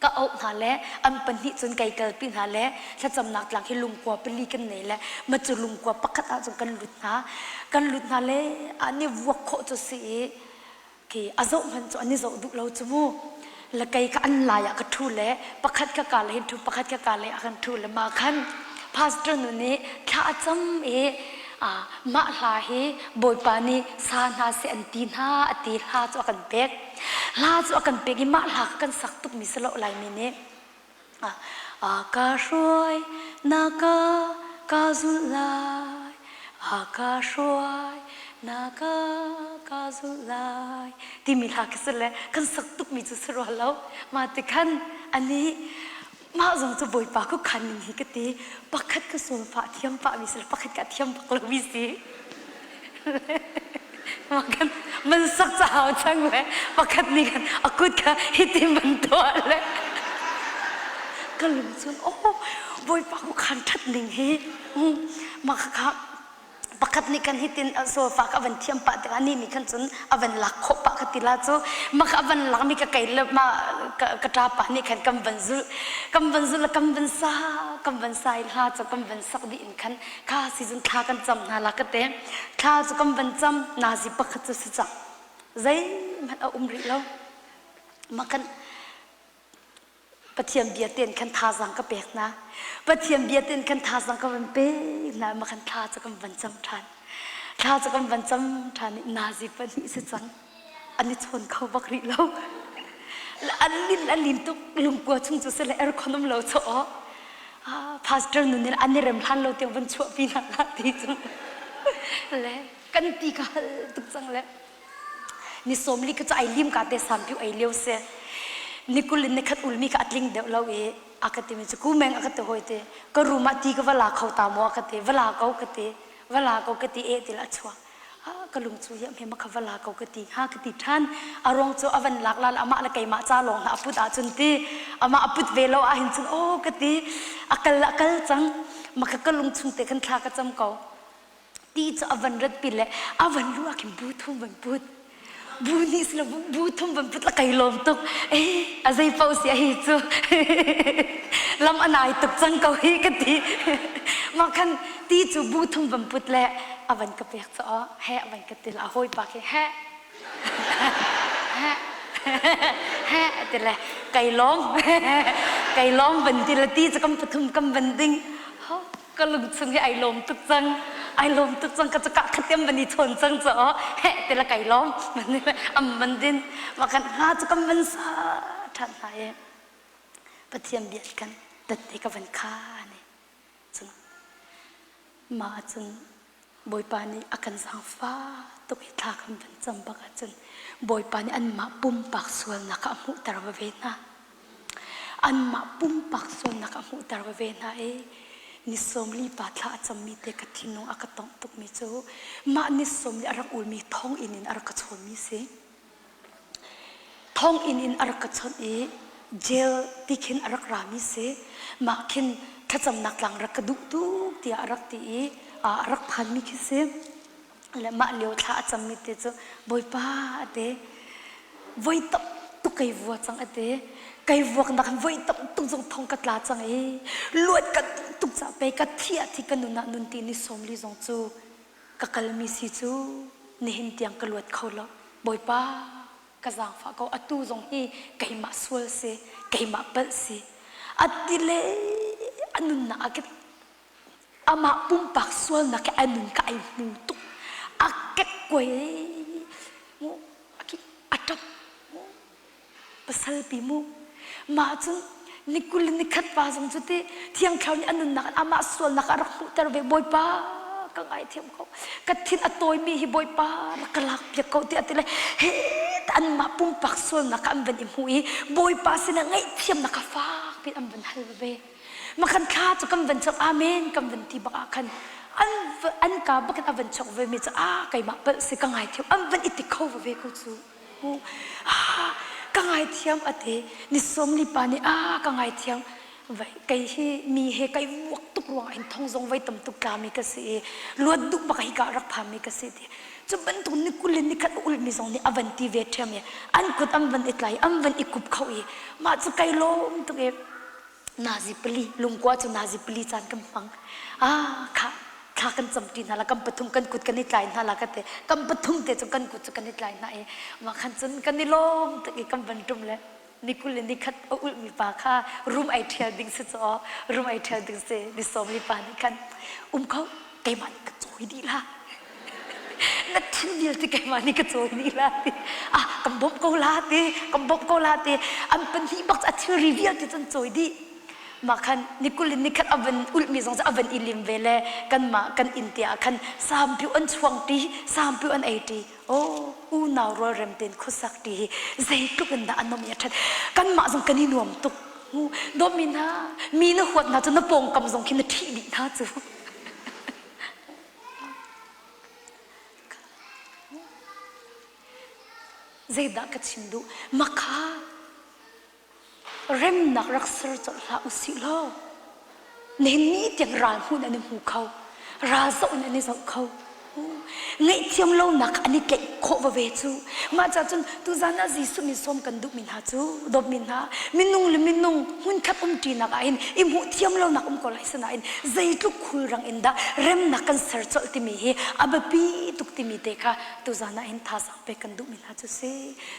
ก็เอาหาแล้วอันเป็นที่จนไก่เกิดปินหาแล้วถ้าจำหนักหลังให้ลุงกัวเป็นลีกันไหนแล้วมาจะลุงกัวปักขัดจนกันหลุดหาแล้วอันนี้วักโคจะเสียที่อาโซมันจะอันนี้จะดุเราจมูกละไก่ก็อันลายก็ทูเละปักขัดก็การเลยทูปักขัดก็การเลยกันทูเลยมาขันพาสเตอร์นี่ถ้าจำมาลาเฮบอยปานีสานาเซนตีนาอตีลาจวกันเป็กมาลากันสักตุกมิสโลไลมิเนอากาศวยนากากาซุลายอากาศวยนากากาซุลายที่มีลาคิสเลยกันสักตุกมิจุสโลแล้วมาติคันอันนี้มาจงจะบอยปาก็คันนี้ก็ตีปักขัดก็ส่วนฝาเทียมฝาวิสปักขัดกับเทียมปักลวิสีมากันมันสักจะเอาจังเลยปักขัดนี่กันอากุดกันฮิติมันตัวเลยก็ลืมส่วนโอ้บอยปาก็คันทัดหนึ่งเฮมาครับปักขัดนี่กันฮิตินโซฟากับวันเทียมปะแต่อันนี้มีกันจนอวันหลักขบปะขัดติลาจูมากับวันหลังมีกระไก่เล็บมากระตาปะนี่กันกำบันซุละกำบันซาลาจะกำบันสักดินกันข้าสิจนข้ากันจำนาลักเตะข้าจะกำบันจำนาจิปักขัดจะสิจักใจมันเอาริแล้วมากันปะเทียมเบียเตียนคันทาสังกะเปกนะปะเทียมเบียเตียนคันทาสังกะมันเปกนะมาคันทาจะกำบันจำทันนาจิปันนี่สิจังอันนี้ชนเขาบักริแล้วอันลินตุกลุงกัวชุ่มจุดเสลเอร์คอนมเราโซ่พาสเตอร์นุ่นอันนี้เริ่มทันเราเตียงวันชั่วปีนักที่จังและกันตีกันตุกจังและนี่สมลิก็จะไอลิมกาเตสามพิวไอเลี้ยวเสนี่กุลินนี่ขัดอุลมีกัดลิงเดวเราอากาศมีจะกูแมงอากาศหอยเตก็รู้มาตีก็เวลาเขาตามอากาศเวลาเขากติติละชัวก็ลุงจูเยี่ยมเห็นมาขวลาเขากติกติท่านอารมณ์จูอวันหลักลาอามาละไก่มาจ้าลงนะพุทธาจุนตีอามาพุทธเวลาหินจุนโอ้กติอักลักจังมาก็ลุงจุนเตกันทากระจำเขาตีจะอวันรัดปิดเลยอวันรู้ว่าคิมบูทุ่มบันพุทบูนิสละบูทุ่มบันพุทธละไก่ลมตุกอะไรเฝ้าเสียหิจูลำอันไหนตุกจังเขาฮีกติมาคันตีจูบูทุ่มบันพุทธแหละอวันก็เปียกซะแห่วันก็ติละหอยปากแห่ติละไก่ล้อมบันติละตีจะกำปฐุมกำบันดิ้งก็ลุงซึ่งให้ไอลมตุกจังก็จะกะขัดเต็มบันนี้ชนจังซะแห่ติละไก่ล้อมมันนี่บันดิ้งมากันหาจะกำบันซาท่านไหนปะเทียมเบียดกันตัดเด็กวันข้านี่จังมาจนบอยปานี่อาการสังฟ้าตุกทาคำเป็นจำปากจนบอยปานี่อันมาปุ่มปากส่วนนักมุตระเวนะอันมาปุ่มปากส่วนนักมุตระเวนะนิสมลีปาทาจำมีเตกทินงอากาศต้องตุกมีโจมานิสมลีอารักอุลมีท้องอินินอารักชนมีสิท้องอินินอารักชนเจลติขินอารักรามีสิมาขินถ้าจำนักหลังรักดุกตีอารักตีรักพันมีคิดเสียและมาเลี้ยวท่าจำมีเตจบอยป้าเตไว้ตุ ตุกไก่วัวจังเตไก่วัวนักไว้ตั้งตุงจงทองกัดลาจังลวดกัดตุกจะไปกัดเทียที่กันนุนนุนตีนิสมลิจงจูกักลมิสิจูนี่หินเตียงกลวดเขาละบ่อยป้ากระจางฟ้าเขาอตูจงฮีไก่มาสวลเสไก่มาเปิดเสอัดดิเลอันนุนนักอามาปุ่มปักสวลนักอันนุนไก่มูตุอักเก็ตกวยมูอัดดับpasal pimu macam nikul nikat pasang cuti tiang kau ni anu nak amak sual nak arak terbe boy pa kangai tiam kau katin atoy mi hi boy pa nakalak pia kau ti atile he tan ma pum pak sual nak amben imui boy pa sina ngai tiam nakafak pin amben halbe makan kha tu kamben chok amen kamben ti bak akan an ka bakat aven chok ve mi cha kai ma pel se kangai tiam amben itikau ve ko chu kangai thiam ate ni somli pani kangai thiam vai kai hi mi he kai wak tuk ruang in thong zong vai tam tuk ka mi ka se luat duk ba kai ka rak pham mi ka se ti chuban tu ni kulin ni khat ul mi zong ni avanti ve thiam ya an kut am van itlai am van ikup khau i ma chu kai lom tu e nazi pli lungkwa chu nazi pli chan kam pang kha kan chamti na la kam pathum kan kut kan itlai na la ka te kam pathum te chu kan kut chu kan itlai na e ma khan chun kan ni lom te kam ban tum le nikul ni khat ul mi pa kha room ai thial ding se cho room ai thial ding se ni som li pa ni kan khau kai man ka choi di la na thil bil ti kai man ni ka choi ni la ti kam bop ko la ti am pan hi bak a thil reveal ti chan choi di makan nikulin nikat avan ulmi zong avan ilim vele kan ma kan intia kan sampu an chuang ti sampu an aiti u naw ro rem ten khusak ti zai tu kan da anom ya that kan ma zong kan inuam tuk do mina mi na hot na chu na pong kam zong kin na thi bi na chu zai da ka chindu makha rem nak rak ser chol la usilo ni tiang ral hun ani hu khau ra zo ani zo khau ngai thiam lo nak ani ke kho wa ve chu ma cha chun tu zana ji su mi som kan du min ha chu dob min ha minung le minung hun khat ti nak ain im hu thiam lo nak ko lai sana in zai tu khul rang in da rem nak kan ser chol ti mi hi abapi tuk ti mi te kha tu zana in tha sa pe kan du min ha chu se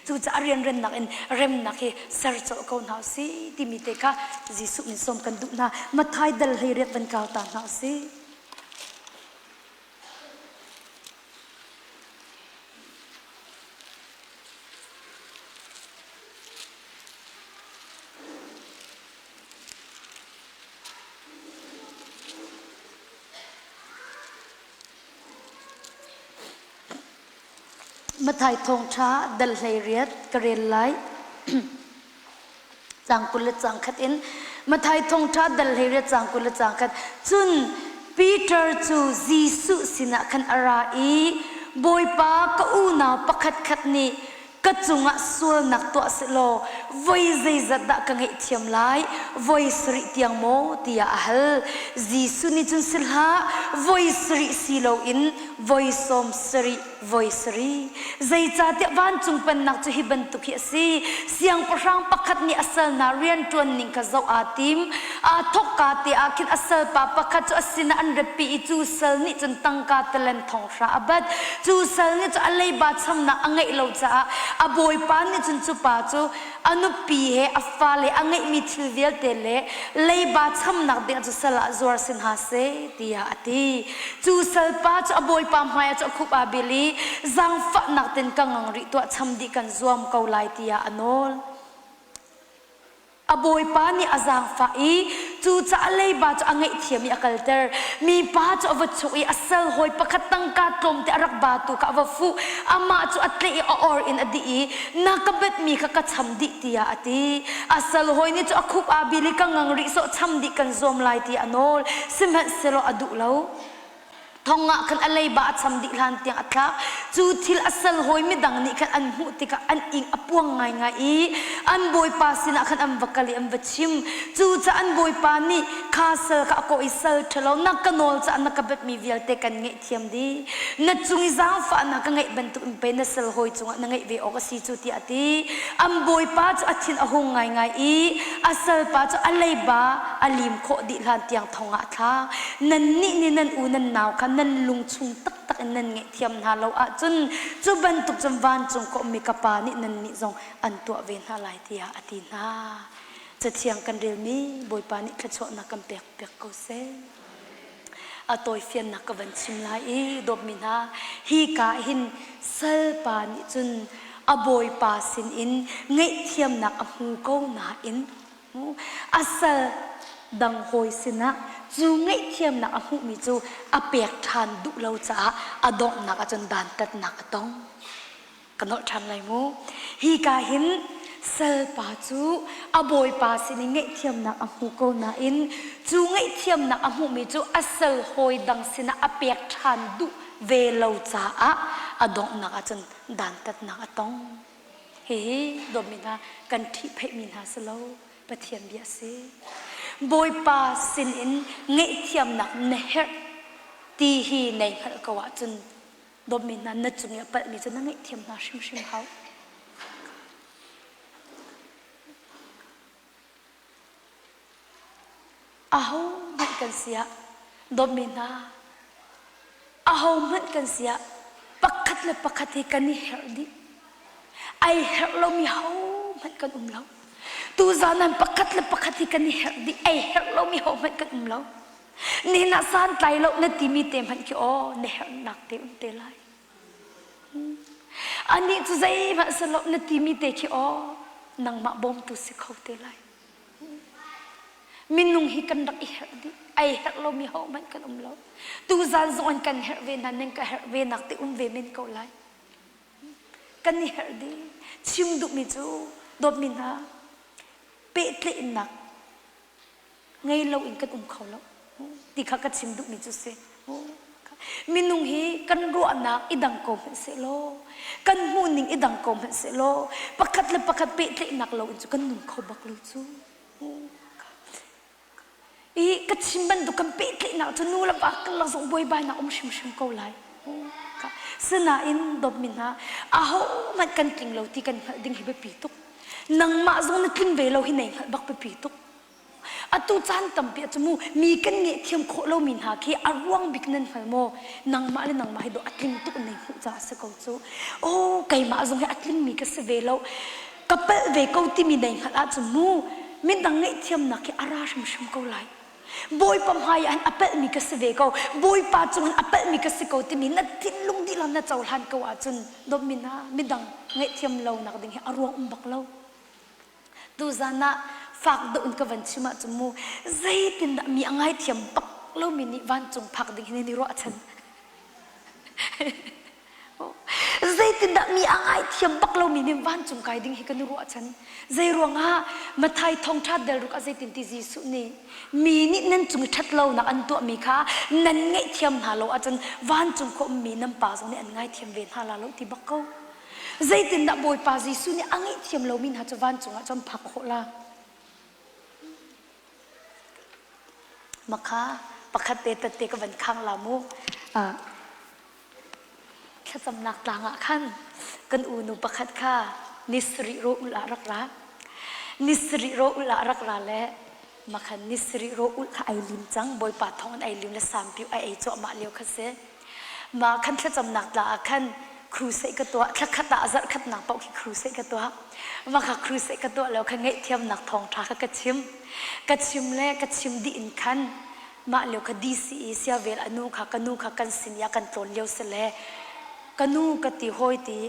chu cha rian ren nak in rem nak hi ser chol ko na si ti mi te kha ji su min som kan du na ma thai dal hi re ban ka ta na siมาถ่ายทงช้าดัลไลเรียดกระเรนไลจังกุลจังขัดอินมาถ่ายทงช้าดัลไลเรียดจังกุลจังขัดจุนปีเตอร์จูจีสุสินะขันอาราอีบอยปากะอูนาปะขัดขัดนี่กัจจุงะส่วนนักตัวสิโลวัยใจจัดดักงัยเทียมไลวัยสริเตียงโมตียาฮัลจีสุนิจุนสิลฮะวัยสริสิโลอินวัยสมสริวัยสริใจจัดวันจุงเป็นนักจุฮิบันตุกิสีเสียงประชังปักขัดนี่อัศนาเรียนจวนนิงกะเจ้าอาติมทกกาติอาคิดอัศปาปักขัดจุอัศนาอันเรปีจูเซลนี่จนตั้งกาตเลนทองราบัดจูเซลนี่จะอะไรบาดช้ำนักงัยโลจ้าaboy pan ni chun chu pa chu anu pi he afale angai mi thil vel te le leiba cham nak de chu sala zor sin ha se tia ati chu sal pa chu aboy pa maya chu khup abili zang fa nak ten kangang ri to cham di kan zuam ko lai tia anol aboy pa ni azang fa i chu cha lei ba chu angai thiam ya kalter mi pa chu ava chu i asal hoi pakhat tang ka tlom te arak ba tu ka ava fu ama chu atle i or in adi i nakabet mi ka ka cham di tia ati asal hoi ni chu akhup abili ka ngangri so cham di kan zom lai ti anol simhat selo adu lo thonga kan alei ba cham di lan tiang atla จูทิลอัศลหอยมิดังนี่ขันอันหูติกอันอิงอปวงไงอันบอยปาสินะขันอันวักกะลีอันวัชิมจูจะอันบอยปานี่คาเซลกะโกอิเซลเทลนักกันนอลจะอันนักแบบมีวิลเตกันเงยเทียมดีนัดจุงจางฟ้านักเงยบรรทุกเป็นนัสลหอยจุงนักเงยเวออกสีจูติอาทิอันบอยปาจะอัทินอหงไงอัศลปาจะอะไรบ้าอลิมโคดิลันเตียงทองอาท่านันนี่นันอูนันนาวขันนันลุงชุงตักนันเงยเทียมนาเราจนจูบรรทุกจำวันจงก็มีกปานี่นันนี่จงอันตัวเวนหาลายที่อาทินาจะเทียงกันเรื่องนี้บอยปานิขจรนักกำเปียกก็เซ่อตัวเฟียนนักวันชิมลายดบมินาฮีกาหินเซลปานิจนอบอยปาสินอินเงยเทียมนักอหูโกนาอินอาเซลดังหอยสินะจูเงยเทียมนักอหูมิจูอเปียกทานดุเราจ้าอดอกนักจนดานตัดนักต้องกันนอทันไรมูฮีกาหินเซลปาจูอบอยปาสินเงยเทียมนักอหูโกนาอินจูเงยเทียมนักอหูมิจูอาเซลหอยดังสินะอเปียกทานดุเวเราจ้าอดอกนักจนดานตัดนักต้องเฮ้ดมินากันที่เพมินาสโลปะเทียมเบียซีบอยปาสินอินเงยเทียมนักเนฮตีฮีในขัดกว่าจนดมินานัดจุงยาเปิดมีจนเงยเทียมนักชิมเขามันกันเสียดมินามันกันเสียปักขัดเลยปักขัดที่กันนี่เฮรดิไอเฮรเรามีมันกันเราตูจานันปักขัดเลยปักขัดที่กันนี่เฮรดิไอเฮรเรามีมันกันเรานี่น่าสานใจเราเนติมีเต็มมันกี่เนี่ยนักเต็มเตลัยอันนี้ตุใจมาสลบเนติมีเตกี่นังมาบอมตุสิเขาเตลัยมินุงฮิกันดักอิเฮรดิไอเฮรเรามีมันกันเราตูจานซอนกันเฮรเวนันนึงกันเฮรเวนักเตเวมินเขาไลกันนี่เฮรดิชิมดุมิจูดมินาเปิดเลยนักไงเราอินกันเขาแล้วที่ข้าก็ชิมดุมิจูเสมินุงฮีกันรัวนักอีดังโกมเสโลกันหูนิงอีดังโกมเสโลปักขัดเลยปักขัดเปิดเลยนักเราอินจูกันนุ่งเขาบักลูจูก็ชิมบันดุกันเปิดเลยนักจะนู่นละบักเราส่งบอยบายนักชิมเขาไลสนาอินดบมินามันกันจริงเราที่กันดิ้งให้ไปปีตุกนังมาส่งนักลิงเวเราให้ไหนบักไปปีตุกตูจานตั้มเปียจมูมีกันเงี้ยเทียมโคเรามินหาคีอารวงบิกนันไฟโมนังมาเลยนังมาให้ดูอัดลิงตุกในหูจ่าสกาวจูไก่มาส่งให้อัดลิงมีกันเสเวเรากับเปเวกาวที่มีในหัดจมูมิดังเงี้ยเทียมนักคีอาราชิมเขาไลบอยปั๊มหายอันอัปเปมีกษเวกบอยป้าจงอันอัปเปมีกษเกาที่มีนัดทิ้งลุงดีลันนัดเจ้าหันกว่าจนดมินามิดังเงยเทียมเรานักดิ่งอารวงบักเราดูจานะฝากดูอุนกวันชิมาจมูใจตินดมีอังไงเทียมบักเรามินิวันจงพักดิ่งให้นิรัวฉันใจตินดมีอังไงเทียมบักเรามินิวันจงไกดิ่งให้กันนิรัวฉันใจรวงมาไทยทองชัดเดลุกใจตินติจีสุนีมีนิดนั่นจงชัดเรานักอันตัวมีค่ะนั่นไงเทียมหาเราอาจารย์วันจงก็มีน้ำป่าตรงนี้อันไงเทียมเวนหาเราที่บักเขาใจตินดบอยป่าจีสุนีอังไงเทียมเรามินหาจะวันจงอาจารย์พักโคลามาค่ะปกติแต่เตก็วันข้างลามูแค่จำนักต่างขั้นกันอูนุปคัดค่ะนิสริโรอุลารักระนิสริโรอุลารักระและมาค่ะนิสริโรอุลไอลิมจังบอยป่าทองไอลิมและสามปิวไอโจมาเลียวคัสเซมาขั้นแค่จำนักต่างขั้นครูเสกตัวขัดขัดตาจัดขัดหนักเป่าขี้ครูเสกตัวมาค่ะครูเสกตัวแล้วขันเงยเทียมหนักทองทากกระชิมและกระชิมดีอินคันมาเลียวคดีซีเสียเวลอนุค่ะกันนูค่ะกันสินยากันตนเลียวเสลกันนูกติหอยตี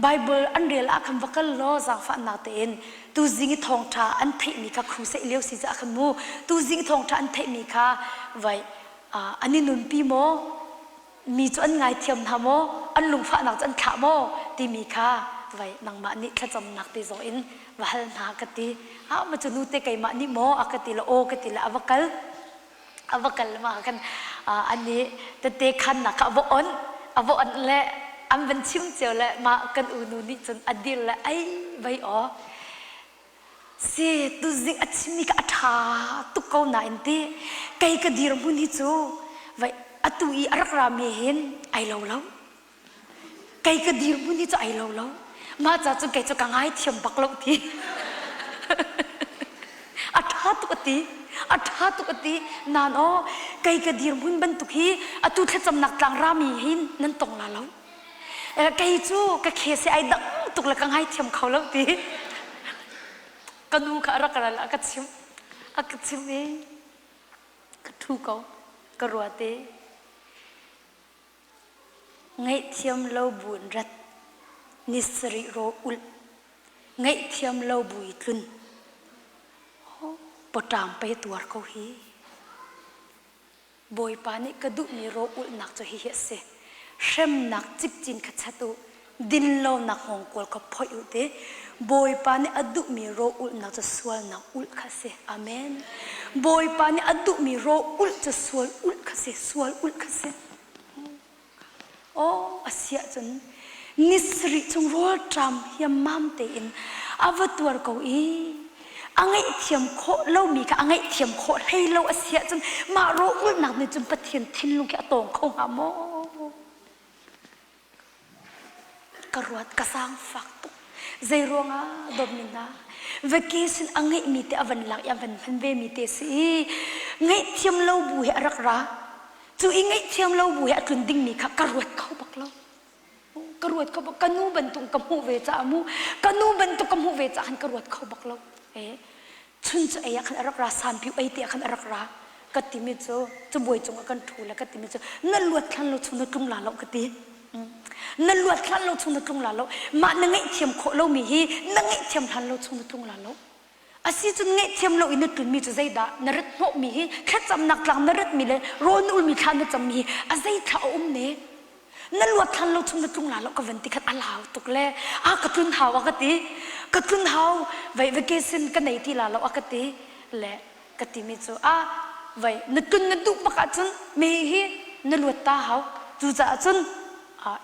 ไบเบิลอันเรียลอาคำว่ากันล้อจากฝันนาเตนตูจิงทองทาอันเทมีค่ะครูเสเลียวสิจะขันมูตูจิงทองทาอันเทมีค่ะไว้อันนี้นุนปีโมมีจนไงเทียมทำโมอันลุงฝันหนักจนขาโมตีมีค่ะไว้นางมานี่ถ้าจำหนักตีโซอินว่าหันหากติมาจนูเตไกมานี่โมอากติละโอกติละอวกัลมากันอันนี้เตคันนักอวอนและ อันเป็นชิมเจียวและมากันอุนุนี่จนอดีละไอ้ใบอ๋อเสียตุจิงอัจฉริกะท่าตุกเอาหน้าอินเต้ไกกระดีรมุนี่จูไว้อตุยรักรามีเห็นไอเล่าเล่าไกกระดีรมุนี่จูไอเล่าเล่ามาจากจุไกจูกังไอเทียมปักเล่าทีอัฐาตุกตินานอ๋อไกกระดีรมุนบรรทุกฮีอตุเทจำนักกลางรามีเห็นนั่นตรงละเล่าไกจูกะเคสไอดังตุกละกังไอเทียมเขาเล่าทีกันดูข้ารักอะไรละกัดชิมเองกัดทูเขากระรัวเตไงเทียมเล่าบุญรัดนิสริโรอุลไงเทียมเล่าบุยตุนปตามไปตัวเขาฮีบอยปานิกระดุมีโรอุลนักจะฮีเฮเสเช่มนักจิบจินขัดชัตุดินโลนักหงกอลก็พออยู่เตบอยปานิอดุมีโรอุลนักจะสวลนักอุลคาเซอาเมนบอยปานิอดุมีโรอุลจะสวลอุลคาเซสวลอุลคาเซโอ้อาเซียจนนิสริจงรัวจำยามามเตอินอาวตัวเกาอีอังไงเทียมโคเล่ามีค่ะอังไงเทียมโคให้เล่าอาเซียจนมาโรอุลนักในจนปะเทียนทิ้งลงแค่ตรงเขาหาโมกระรวดกระซังฝักตุใจรัวงาดมนินาเวกีสินอังไงมีเตอวันหลักยังวันพันเวมีเตสิไงเทียมเล่าบุเหรักระจู่ไงเทียมเล่าบุเหตุนดิ่งมีค่ะกระรวดเขาบักเล่ากระรวดเขาบักกันูบรรทุกกำหูเวจามูกันูบรรทุกกำหูเวจาหันกระรวดเขาบักเล่าชุนจะไอ้ขันรักราสามผิวไอ้เตียขันรักรากติมิโจจะบวยจงกันถูแล้วกติมิโจนั่นลวดขันเราชุนตรงหลาเรากตินั่นลวดขันเราชุนตรงหลาเรามานั่งไงเทียมโคเรามีฮีนั่งไงเทียมขันเราชุนตรงหลาเราอาศัยจนไงเทียมเราอินตุนมีจะใจด่านรดโนมีฮีแค่จำนักหลังนรดมีเลยโรนุลมีขันจะมีอาศัยท่าเน่นั่นลวดขันเราชุนตรงหลาเราก็วันที่ขัดอาลาวตุกเล่กระตุ้นเท้ากติกระตุ้นเท้าไว้เกสินกันไหนที่ลาเรากติเละกติมิโจไว้นึกนึกดูปากจนมีฮีนั่นลวดตาเท้าจูจ่าจน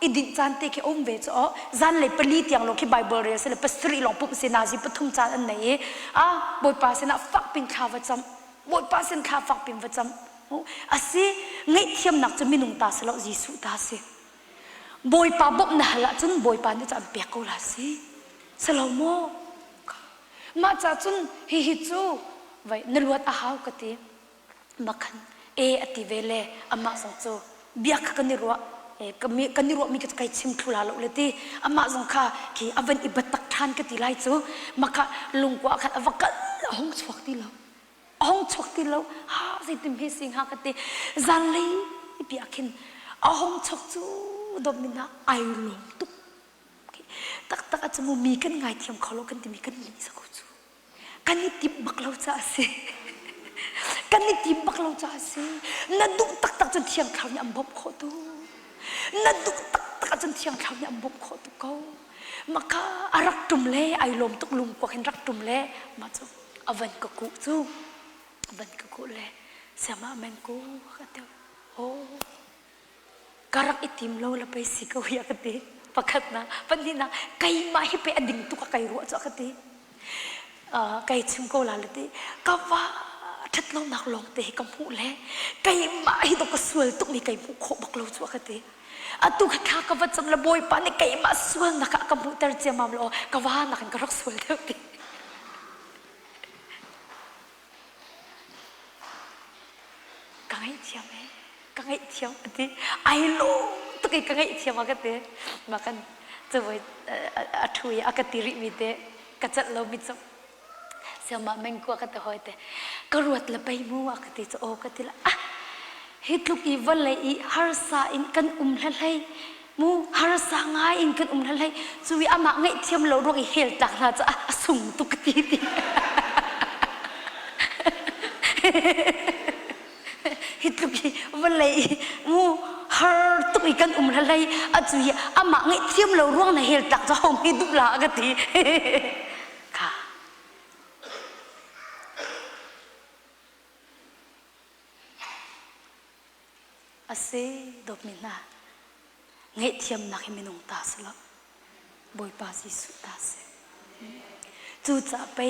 อิดิจันเตคิอมเวจจันเลยปลีที่ยังลงที่ไบเบิลเรียนเลยปัสตรีลงปุ๊บเสนาจีปฐุมจานอันไหนบอยปาเสนาฟักปินข้าวจำบอยปาเสนาข้าฟักปินวจำสิไงเทียมนักจะมีนุ่งตาสละจีสุตาสิบอยปาบบน่าละจนบอยปานี่จะเปียกกูละสิสละโมมาจากจนฮิจูไว้นรวดอาหาวกติมาขันอติเวเลอามาสงโจเบียกกันนรวดกันนี่รู้มีกันใครชิมทุลาลุเลยที่อามาสงข้าที่อวันอิบัตตักทานกันที่ไรจูมาค่ะลุงกว่ากันอวกันห้องชวกที่เราสิติมเฮสิงหากันที่จันเลยเปียกินห้องชวกจูดอมินาไอลงตุกตักอาจจะมีกันไงที่ยมเขาเรากันที่มีกันนี่สักจูกันนี่ติบบักเราจะสิกันนี่ติบบักเราจะสินั่นดุตักจนเที่ยงคราวนี้อันบบโคตูนั่นดุตักจนเที่ยงคราวนี้อันบบโคตุเขามาค่ะรักตุ่มเล่ไอลมตุกลุงกว่าเห็นรักตุ่มเล่มาจูอวันก็กูจูอวันก็กูเล่เสียมาแมงกูก็เดียวโอ้การักอิติมเราละไปสิกวิยากติประคัตนะปันนี้นะไก่มาให้ไปอดิ่งตุกไก่รัวจ้ะกติไก่ชิมโกลาลติก็ว่าทัดเราหนักลงเตะกับผู้เล่ไก่มาให้ตกกระสวยตุกมีไก่ผู้โคบักเราจ้ะกติตุกข้าก็ว่าจำละบอยปานไก่มาสวยนักกับผู้เตอร์เจมามโลก็ว่านักกระรักสวยเท่าติกังไอเทียมกังไอเทียมติไอโลตุกกังไอเทียมากติมากันจะไว้ทุยอากติริมิเตกจัดเรามิจเสียมาแมงกัวกันแต่หอยแต่กระรวดละไปมัวกติจะโอกติละฮิตลูกอีวันเลยอีฮาร์ซาอินกันละเลยมูฮาร์ซาง่ายอินกันละเลยสุวิอามาไงเทียมเราโรคเฮลตักน่าจะสุ่มตุกติติฮิตลูกอีวันเลยมูฮาร์ตุกอีกันละเลยสุวิอามาไงเทียมเราร่วงในเฮลตักจะห้องฮิดุลากติอาศัยดอกมินา ngay thiam nak hi minung ta sala boy pa si su ta se chu cha pe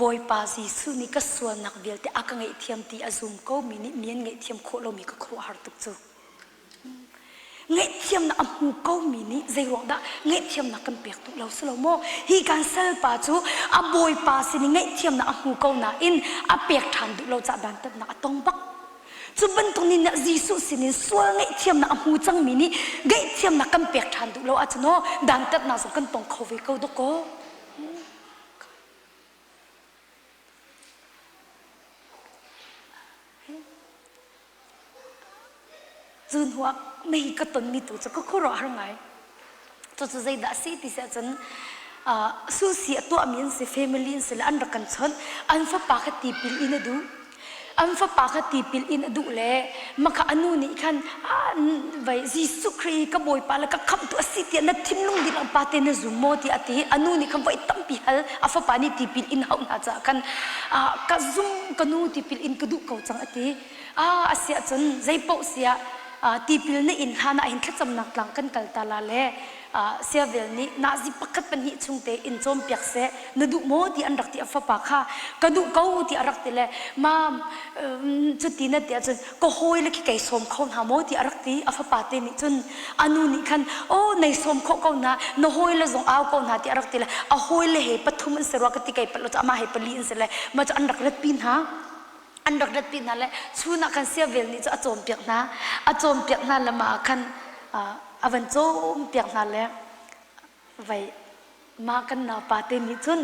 boy pa si su ni ka suan nak vel te aka ngay thiam ti azum ko mini mien ngay thiam kho lo mi ka khro har tuk chu ngay thiam na amu ko mini zai ro da ngay thiam na kan pek tu lo slo mo hi kan sal pa chu a boy pa si ni ngay thiam na amu ko na in a pek than du lo cha dan tat na atong bak chu ban tong ni na jisu sinin swal ngay thiam na amu chang mini ngay thiam na kan pek than du lo a chno dan tat na so kan tong khowe ko do ko chun huak nei ka ton mi tu cha ko khoro har ngai to chu zai da si ti sa chan su si to amin se family se la an rakan chon an fa pa kha ti pil in adu an fa pa kha ti pil in adu le makha anu ni khan vai jisu khri ka boy pa la ka kham tu asi ti na thim lung din pa te na zum mo ti ati anu ni kham vai tam pi hal afa pa ni ti pil in hau na cha kan ka zum ka nu ti pil in ka du ko chang ati asia chon zai po sia ti pil na in hana in thacham nak tlang kan kal ta la le sevel ni na ji pakhat pan hi chungte in chom pyak se nadu mo ti an rak ti afa pa kha kadu ko ti arak ti le ma chuti na ti chun ko hoi le ki kai som khon ha mo ti arak ti afa pa te ni chun anu ni khan o nei som kho ko na no hoi le zong aw ko na ti arak ti le a hoi le he pathum an serwa ka ti kai palo cha ma he pali in se le ma cha an rak let pin ha an rak let pin na le chuna kan sevel ni cha chom pyak na lama khan avan chom pyak na le vai ma kan na pa te ni chun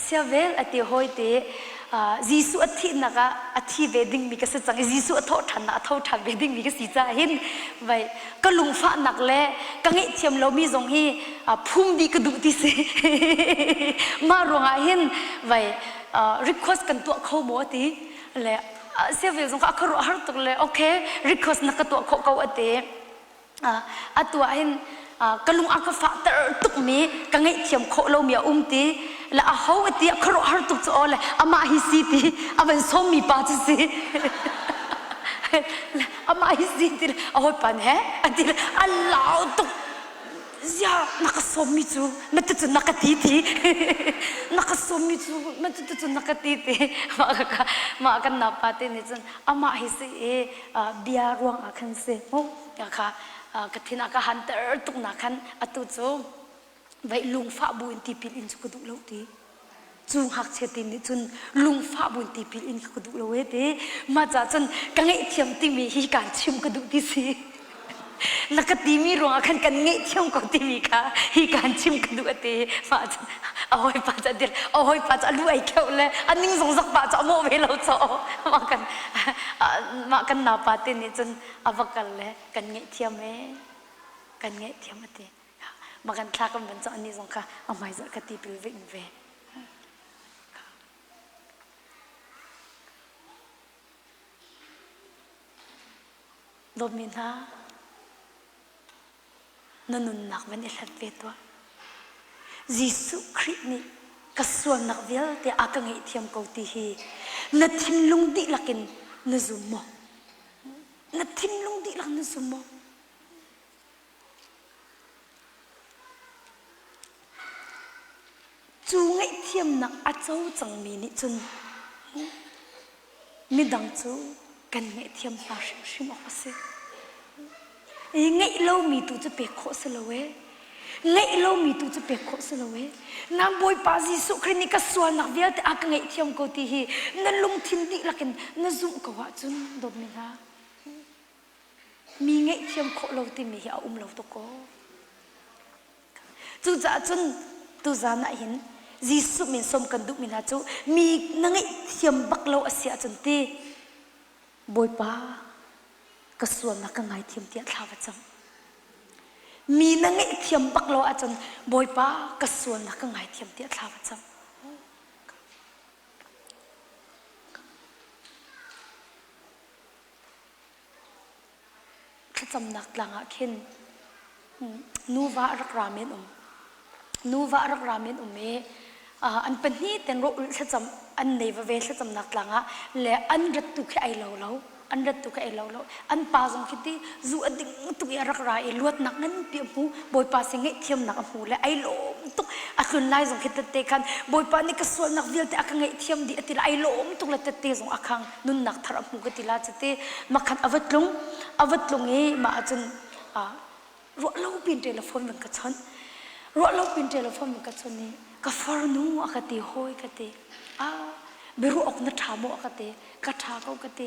sevel ati hoi te jisu athi na ka athi wedding mi ka se chang jisu atho than na atho tha wedding mi ka si cha hin vai ka lung fa nak le ka nge thiam lo mi jong hi phum di ka du ti se ma ronga hin vai request kan tu kho mo ti le sevel jong ka kharo har tuk le okay request na ka tu kho ko ate atua hin kalung aka fa tar tuk mi ka ngai thiam kho lo mi ti la a ho ati khro har tuk cho le ama hi si ti avan som mi pa chi si ama hi si ti a ho pan he ati allah tuk ya nakasom mi chu matu nakati ti nakasom mi chu matu nakati ti ma kan na pa te ni chen ama hi si bia ruang akhan se mo ka kathina ka hunter tuk na khan atu chu vai lung fa bu in ti pil in chu du lo ti chu hak che tin ni chun lung fa bu in ti pil in chu du lo we te ma cha chun ka ngai thiam ti mi hi kan chim ka du ti si nakati mi ro khan kan ngai thiam ko ti mi ka hi kan chim ka du ate ma ahoi pa cha dir ahoi pa cha lu ai kheu le aning zong zak pa cha mo ve lo cho ma kan na pa te ni chun avakal le kan ngai thiam me kan ngai thiam ate ma kan thla kan ban cha ani zong ka amai za ka ti pil ve in ve domin ha nanun nak ban elat ve to jisu khrit ni kaswan nak vel te aka ngai thiam ko ti hi na thim lung di lakin na zum mo na thim lung di lak na zum mo chu ngai thiam nak a chau chang mi ni chun mi dang chu kan ngai thiam pa shim o se ngai lo mi tu chu pe kho se lo we ngai lo mi tu chu pe kho se lo we nam boy pa ji su khrini ka swa nak vel te ak ngai thiam ko ti hi na lung thin di lakin na zum ko wa chun dot mi ha mi ngai thiam kho lo ti mi hi a lo to ko chu za chun tu za na hin jisu min som kan du min ha chu mi na ngai thiam bak lo asia chun ti boy pa ka swa na ka ngai thiam ti thawa cham mi na ngai thiam bak lo a chun boy pa ka swa na ka ngai thiam ti thawa cham cham nak langa khin nuwa rak ramen nuwa rak ramen me an pani ten ro cham an nei va ve cham nak langa le an rat tu khai lo lo อันรัดตุกไอเราอันปาสงคิดที่จูอดิ่งตุกรักรายลวดหนักนั้นเปียมูบอยปาเสงเทียมหนักหูและไอโลมตุกอักไลสงคิดเตะคันบอยปานี่ก็ส่วนหนักเวียลแต่อักไงเทียมดีอติละไอโลมตุกละเตะสงอักขังนุนหนักทารับหูกติลาจะเตะมาคันอวัดลงเอมาจนรัวเล่าปินเทเลโฟนมันกัดชนรัวเล่าปินเทเลโฟนมันกัดชนนี่ก็ฟอร์นูอักติโฮยกติเบรูออกนัดถามอักติกัดถาเขากติ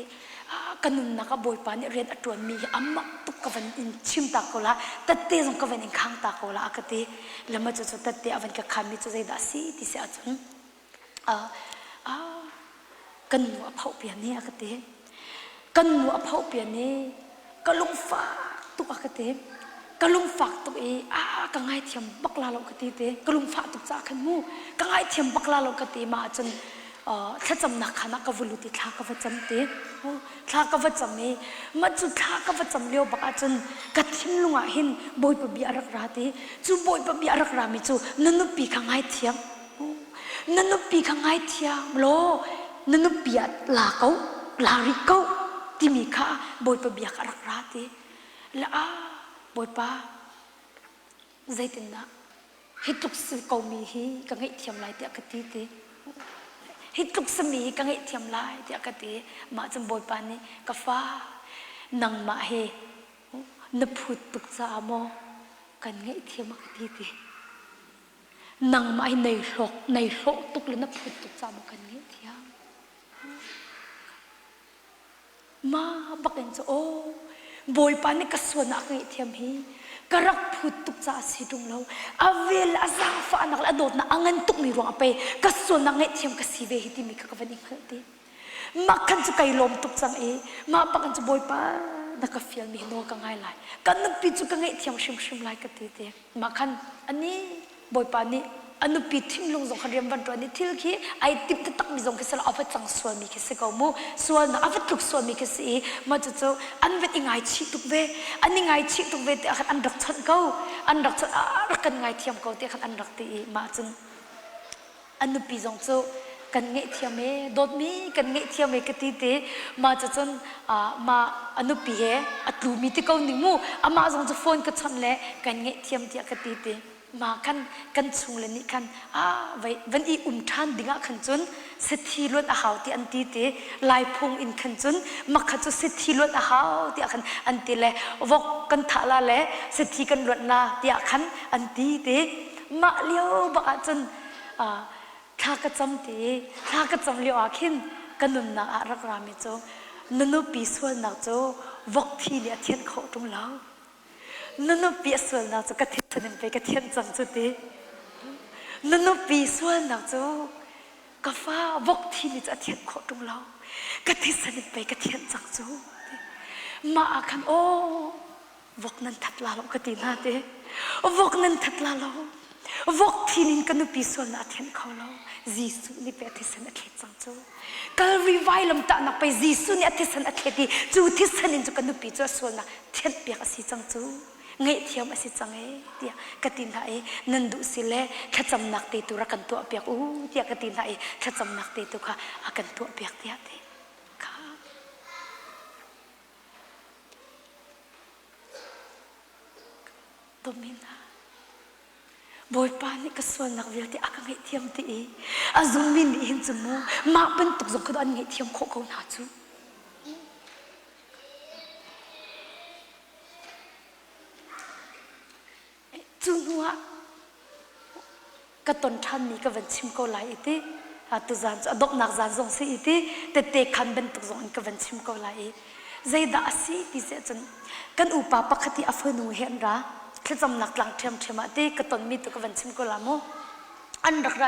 กันนุนนักบอยปานี่เรียนอัตวนมีอัมมักตุกกวันอินชิมตาโกละตัดเตะสงกวันอินข้างตาโกละอักติแล้วมาจุดตัดเตะอวันกับขามีจุดใจดัสีที่เสียจนกันหัวเผาเปียนี่อักติกันหัวเผาเปียนี่ก็ลงฟ้าตุกอักติกลุงฝากตัวกังไงเทียมบักลาโลกติเตกลุงฝากตุกจากขันมูกังไงเทียมบักลาโลกติมาจนถ้าจำนักขณะกวุลุติท้ากวจำเตท้ากวจำนี้มาจุท้ากวจำเลี้ยวบักจนกัดทิมลุงหินบอยปบีอารักราติจูบอยปบีอารักรามิจูนันนุปีกังไงเทียมนันนุปีกังไงเทียมโลนันนุปีลาเขาลาริเขาที่มีข้าบอยปบีอารักราติละบอยป้าใจตินนะฮิตุกสกอมีฮีกังไงเทียมลายเตียกติเตฮิตุกสมีกังไงเทียมลายเตียกติมาจำบอยป้านี่กาฟ้านังมาเฮนพุตุกซาโมกันไงเทียมกติเตนังมาในโลกตุกเลยนพุตุกซาโมกันไงเทียมมาบักเอ็นโจบอยปานี่ก็ส่วนนักเทียมฮีกรักพูดตุกจ่าสิดุงเราอาเวลอาซังฟ้านักละโดดนะอังันตุกมีรวงไปก็ส่วนนักเทียมก็สีเวหิติมีก็วันนี้เหรอตีมาคันจะไกลมตุกจังมาปักกันจะบอยปานักฟิลมีโนกังไงไลกันนักปีจุกังเทียมชิมไลก็ตีเตมาคันอันนี้บอยปานี่อันนู้ปีทิ้งลงส่งขเรียมบันตัวนี้ที่ลูกที่ไอติดตักมีส่งคิดละอาวัดจังส่วนมีคิดสิกามูส่วนอาวัดทุกส่วนมีคิดสิมาจะอันเวทยังไงชิตุกเวอันยังไงชิตุกเวที่อาจอันรักชัดเขาอันรักชัดรักกันไงเทียมเขาที่อาจอันรักตีมาจนอันนู้ปีส่งกันเงยเทียมโดดมีกันเงยเทียมก็ตีเตมาจะจนมาอันนู้ปีอัตลูมีที่เขาหนึ่งมูมาส่งจะโฟนก็ชันเลยกันเงยเทียมที่ก็ตีเตมากันชุงเลยนี่กันวันอีทันดิ่งขันจนเศรษฐีล้วนอาหาวที่อันตีเตลายพงอินขันจนมักขันจนเศรษฐีล้วนอาหาวที่ขันอันตีเลยวกกันทาลาเลเศรษฐีกันล้วนลาที่ขันอันตีเตมาเลี้ยวบักจนท้ากระจำตีท้ากระจำเลี้ยวอาขินกันนุ่มนักรักรามิโจนันปีส่วนนักโจวกที่เลี้ยเทียนเขาตรงเรานั่นปีส่วนนักจะกระเทียนไปกระเทียนจังจุดดีนั่นปีส่วนนักจะกาฟ้าวกที่นี่จะเทียนขอตรงเรากระเทียนไปกระเทียนจังจุดมาคันโอ้วกนั้นทัดลาเรากระตีนาเดวกนั้นทัดลาเราวกที่นี่กันปีส่วนนักเทียนเขาเราจีสุนี่ไปกระเทียนจังจุดก็รีไวล์ลำตานักไปจีสุนี่กระเทียนดีจูที่สันนิจุกันปีจะส่วนนักเทียนเปียกสีจังจุดเงยเทียมอสิจังเดียกตินไหนันดุสิเลแค่จำนักเตตุรักันตัวเปียกเดียกตินไหแค่จำนักเตตุค่ะอากันตัวเปียกเดียเตค่ะตัวมินาบอยปานี่ก็ส่วนนักเวียที่อากันเงยเทียมตีอาจุมินเห็นจมูมาเป็นตุกจงก็อันเงยเทียมโคเขาหนาจูจุนหัวกระตุนทันนี้ก็วันชิมก็ไหลอีทีตุจานจะดกนักจานจงสิอีทีแต่เตะคันเป็นตุจงก็วันชิมก็ไหลใจด่าสิที่เสียจนกันอุปาปกติอฟนูเห็นระแค่จำนักหลังเทียมเทียมตีกระตุนมีตุก็วันชิมก็ละโมอันรักไร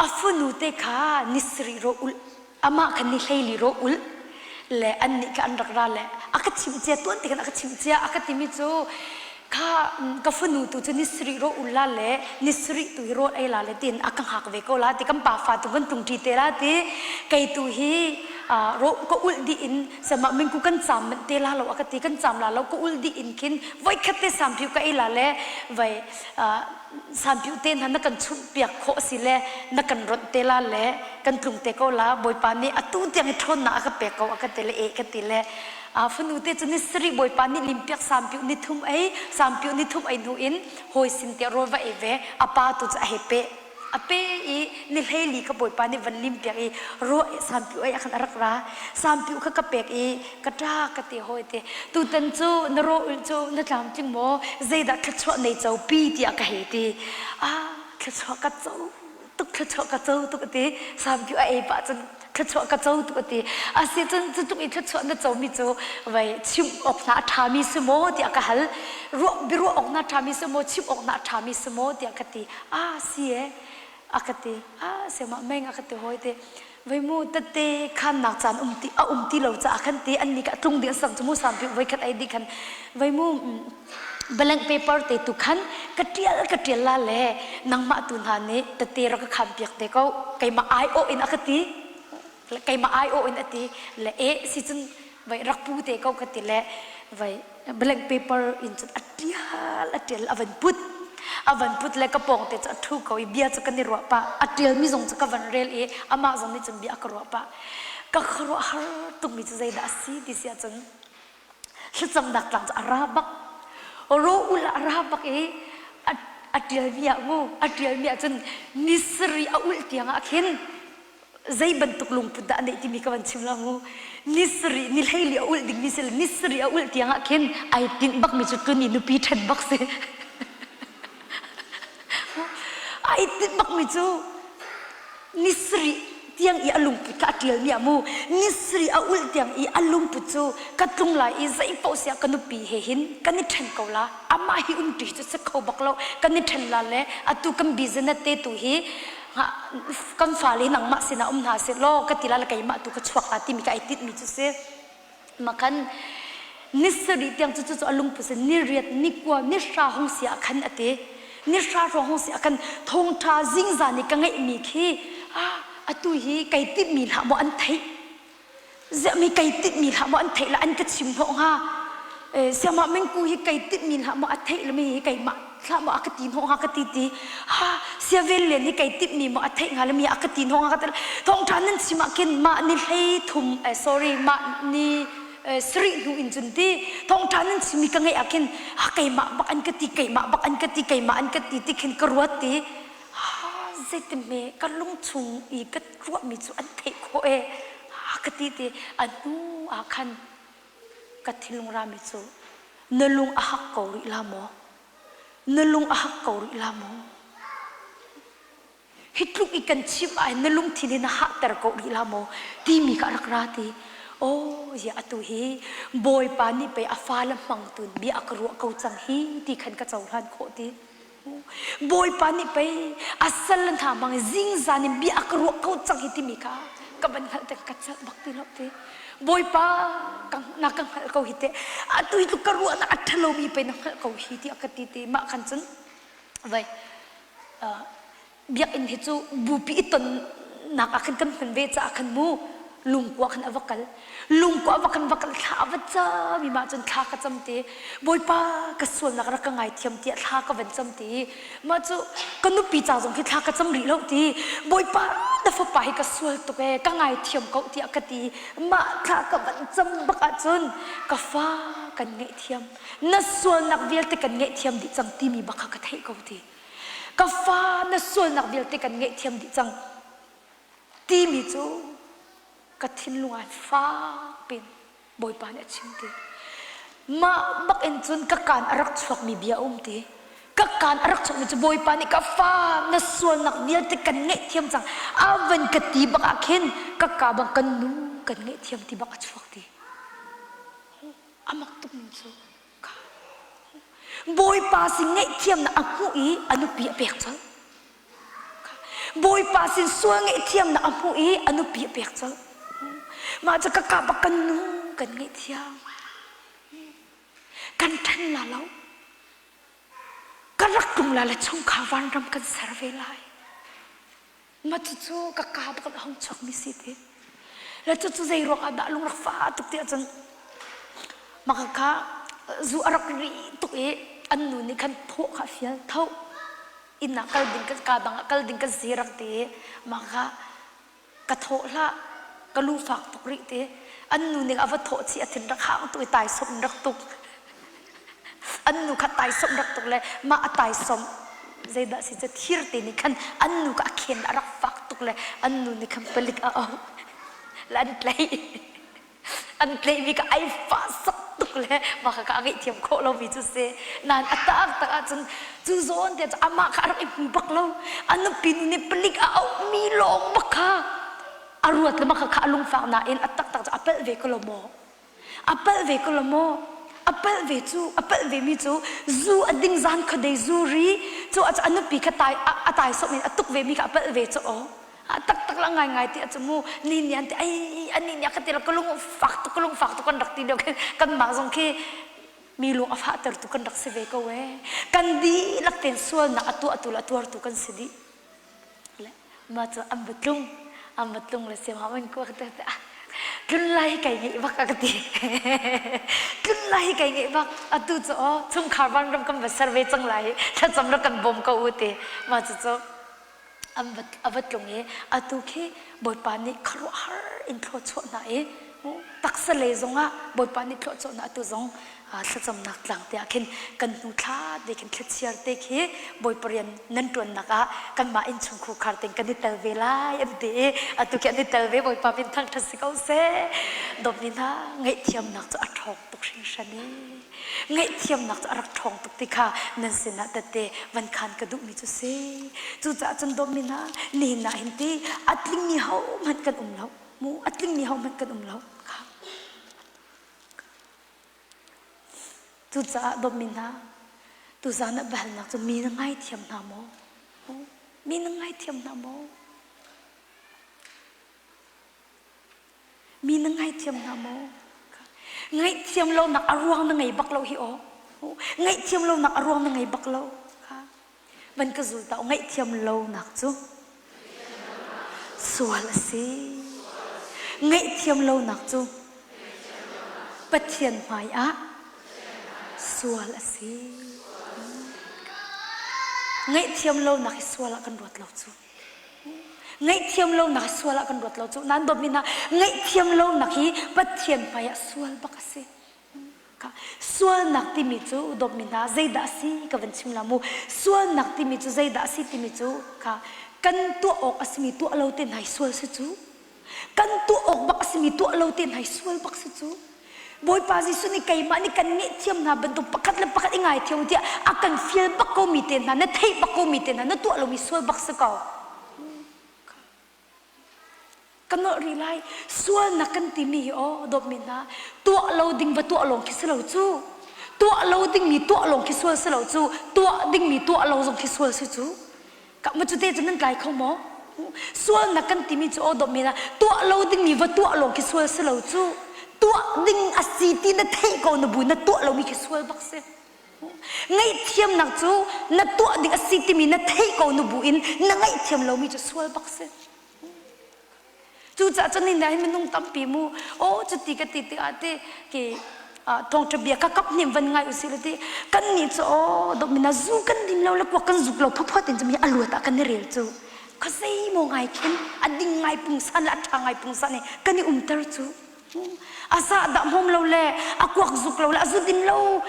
อฟนูเตค่ะนิสริโรอุลอามาคันนิเฮลิโรอุลและอันนี้ก็อันรักไรแหละอากัดชิมเจียตัวตีกันอากัดชิมเจียอากัดติมิโจข้ากฟนูตุจะนิสริโรอุลลาเลนิสริตุโรไอลาเลตินอากังหักเวโกลาติกัมปาฟาตุกันตุงทีเตราติไกตุฮี โรก็อุลดีอินสมัยมึงกูกันจำมันเตลาเราอากติกันจำลาเราก็อุลดีอินคินไว้คัดเตสามผิวก็ไอลาเล่ไว้สามผิวเต้นหันนักกันชุบเปียกโคสิเล่นักกันรถเตลาเล่กันกลุ่มเตก็ลาบอยปานี่อตูเตียงให้ทนนะก็เปียกก็อากติเล่กติเล่ฝนุเตจุนิสรีบอยปานี่ลิมเปียกสามผิวนิทุ่มไอสามผิวนิทุ่มไอนูอินหอยสินเตโรวะเอเวอปาตุจะเฮเปอเปอีนิเฮลีขบอยปานี่วันลิมเปียกอีรัวสามผิวไออันรักราสามผิวขกเปียกอีกระด้ากระติหอยเตตูตันจูนโรอุจูนจามจิงโมเจดักขชวในเจ้าปีเตียกะเฮตีขชวกะเจ้าตุกขชวกะเจ้าตุกตีสามผิวไอปะจนขชวกะเจ้าตุกตีเสียจนตุกอีขชวนะเจ้ามีเจ้าไว้ชิมออกหน้าทามีสมอเตียกะฮัลรัวบิรัวออกหน้าทามีสมอชิมออกหน้าทามีสมอเตียกะตีเสียอากติเสียมาแม่งอากติหอยเตไว้มูตเตขันนักจานตีเราจะขันตีอันนี้ก็ตรงเดียวสั่งจมูกสามผิวไว้ขัดไอดีขันไว้มูblank paper te tu khan katial la le nangma tun han ne te ra ka kham piak te ko kaima I o in akati kaima I o in ati le e si chun vai rakpu te ko kati le vai blank paper in chut atial avan put le ka pong te cha thu ko i bia cha kan ni ro pa atial mi zong cha ka van rel e ama zong ni chun bia ka ro pa ka khro har tu mi zai da si ti sia chun cham dak tang arabak ro ula arabak e atial mia chun nisri a ul tiang a khin zai ban tuk lung pu da nei ti mi ka ban chim la mu nisri nil heili a ul ding nisel nisri a ul tiang a khin ai tin bak mi chu kun ni nu pi then bak se ai tin bak mi chu nisri tiang i alung pu ka atial mia mu nisri a ul tiang i alung pu chu ka tung lai i zai po sia ka nu pi he hin ka ni then ko la ama hi un ti chu se kho bak lo ka ni then la le atu kam business te tu hi kam fali nang ma sina na se lo ka tila la kai ma tu ka chwak ati mi ka itit mi chu se makan nisri tiang chu chu alung pu se ni riat ni kwa ni sha hong sia khan ate ni sha ro hong sia kan thong tha jing za ni ka ngai mi khi atu hi kai tip mi la mo an thai ze mi kai tip mi la mo an thai la an ka chim ho ha sama meng ku hi kai tip mi la mo a thai la mi kai ma la mo akatin ho ha ka ti ti sia vel le ni kai tip mi mo a thai nga la mi akatin ho ha ka thong than nan sima ken ma ni hei thum sorry ma ni sri nu in jun ti thong than nan simi ka ngai akin kai ma bak an ka ti kai ma bak an ka ti kai ma an ka ti ti khin karwat ti zai me ka lung chung i ka ruwa mi chu an thei kho e ka ti ti anu a khan ka thilung ra mi chu nalung a hak ko ri la mo nalung a hak ko ri la mo hitluk i kan chim ai nalung thini na ha tar ko ri la mo ti mi ka rak ra ti ya atu hi boy pa ni pe afa lam mang tun bi akru ko chang hi ti khan ka chaw han kho ti boy pani pe asal lan tha mang jing zani bi akru ko chang hi ti mi ka ban hal te ka cha bakti lo te boy pa kang na kang hal ko hi te atu hi ka ru na athalo mi pe na hal ko hi ti akati te ma khan chun vai biak in hi chu bu pi ton na ka khan kan ve cha khan mu lung kwa khan avakal vakal tha awacha mi ma chun tha ka chamte boy pa ka sol na ka ngai thiam ti tha ka van chamte ma chu kanu pi cha jong ki tha ka cham ri lo ti boy pa da fa pa hi ka sol to ke ka ngai thiam ko ti akati ma tha ka van cham baka chun ka fa kan ngai thiam na sol nak vel te kan ngai thiam di chang ti mi baka ka thei ko ti ka fa na sol nak vel te kan ngai thiam di chang ti mi chu ka thin lungan fa pin boy pa ne chimte ma bak en chun ka kan arak chhuak mi bia ti ka kan arak chhuak mi chu boy pa ni ka fa na sual nak bial te kan ngai thiam chang avan ka ti bak akhin ka bang kan nu kan ngai thiam ti bak chhuak ti amak tuk min chu boy pa sing ngai thiam na amu i anu pi pek chal boy pa sin sual ngai thiam na amu i anu pi pek chal ma cha ka bak kan nu kan ngai thiam kan than la lo ka rak tung la la chong kha wan ram kan survey lai ma chu ka bak hong chok mi si te แล้วจะใจรอกada lung rak fa tuk ti achon makaka zu arak ri tuk e annu ni kan tho kha fial thau inna kal ding ka dang kal ding ka zirak te maka ka tho la ka lu fak tuk ri te annu ni ava tho chi athin rak hang tu tai som rak tuk annu kha tai som rak tuk le ma atai som zaida si cha thir te ni khan annu ka khen rak fak tuk le annu ni khan pelik a lan play an play mi ka ai fa sak tuk le ma ka ngi thiam kho lo vi chu se nan atak tak a chun chu zon te ama ka rak i bak lo anu pin ni pelik a mi long bakha aruat le ma ka alung fa na en atak tak apel ve ko lo mo apel ve ko lo mo apel ve chu apel ve mi chu zu ading zan kha dei zu ri chu anu pi ka tai atai so min atuk ve mi ka apel ve chu o tak tak lang ngai ti achumu ni nian ti ai ani nya ka ti la kalung fak tu kan dak ti dok kan ma jong ke mi lu afa ter tu kan dak se ve ko we kan di lak pen sual na atu la tuar tu kan sidi le ma chu ambatlung le se ma man ko ta kun lai kai ngi bak ka ti kun lai kai ngi bak atu cho chung carbon ram kam survey chang lai tha cham ra kan bom ka u te ma chu avat lung e atu ke boy pani khro har in thlo cho na e taksa le zonga boy pani thlo cho na atu zong thacham nak tlang te akhin kan nu tha de kin khchiar te ke boy parian nan ton naka kan ma in chung khu khar teng kan tel vela em de atu ke tel ve boy pa pin thang thasiko se domina ngai thiam nak cho athok tuk sing shani ngai thiam nak cho arak thong tuk ti kha nan sina tate van khan ka du mi chu se chu cha chun domina ni na hinti atling ni hau man kan umlo mu atling ni hau man kan umlo tu cha domina tu za na bal nak chu mi na ngai thiam na mo mi na ngai thiam na mo mi na ngai thiam na mo ngai thiam lo nak arwang na ngai bak lo hi o ngai thiam lo nak arwang na ngai bak lo kha ban ka zul ta ngai thiam lo nak chu sual si ngai thiam lo nak chu pathian mai a sual si ngai thiam lo nak sual kan rot lo chu ngai thiam lo nak sual kan rot lo chu nan domina ngai thiam lo nak hi pathian mai a sual bak ase ka sual nak ti mi chu domina zaida si ka van chim lamu sual nak ti mi chu zaida si ti mi chu ka kan tu ok asmi tu lo ten hai sual se chu kan tu ok bak asmi tu lo ten hai sual bak se chu boy pazi suni kai ma ni kan nge thiam na ban tu pakat le pakat ingai thiam ti akan feel bak ko mi ten na thei bak ko mi ten na tu lo mi sual bak se ka kan no rilai sual na kan ti mi o domina tu lo ding ba tu long ki se lo chu tu lo ding mi tu long ki sual se lo chu tu ding mi tu lo jong ki sual se chu ka ma chu te chen kai khom mo sual na kan ti mi chu o domina tu lo ding mi va tu long ki sual se lo chu tua ding asiti na thei ko na bu na tua lo mi ke sual bak se ngai thiam nak chu na tua ding asiti mi na thei ko na bu in na ngai thiam lo mi chu sual bak se chu cha chani na hi minung tam pi mu o chu ti ka ti ti ate ke thong thabia ka kap nim van ngai usilati kan ni chu o do mina zu kan dim lo la ko kan zuk lo phapha tin chmi alu ta kan rel chu khasei mo ngai khen ading ngai pung san la tha ngai pung san ni kan ni umtar chu asa dam hom lo le akwak zuk lo la azudim lo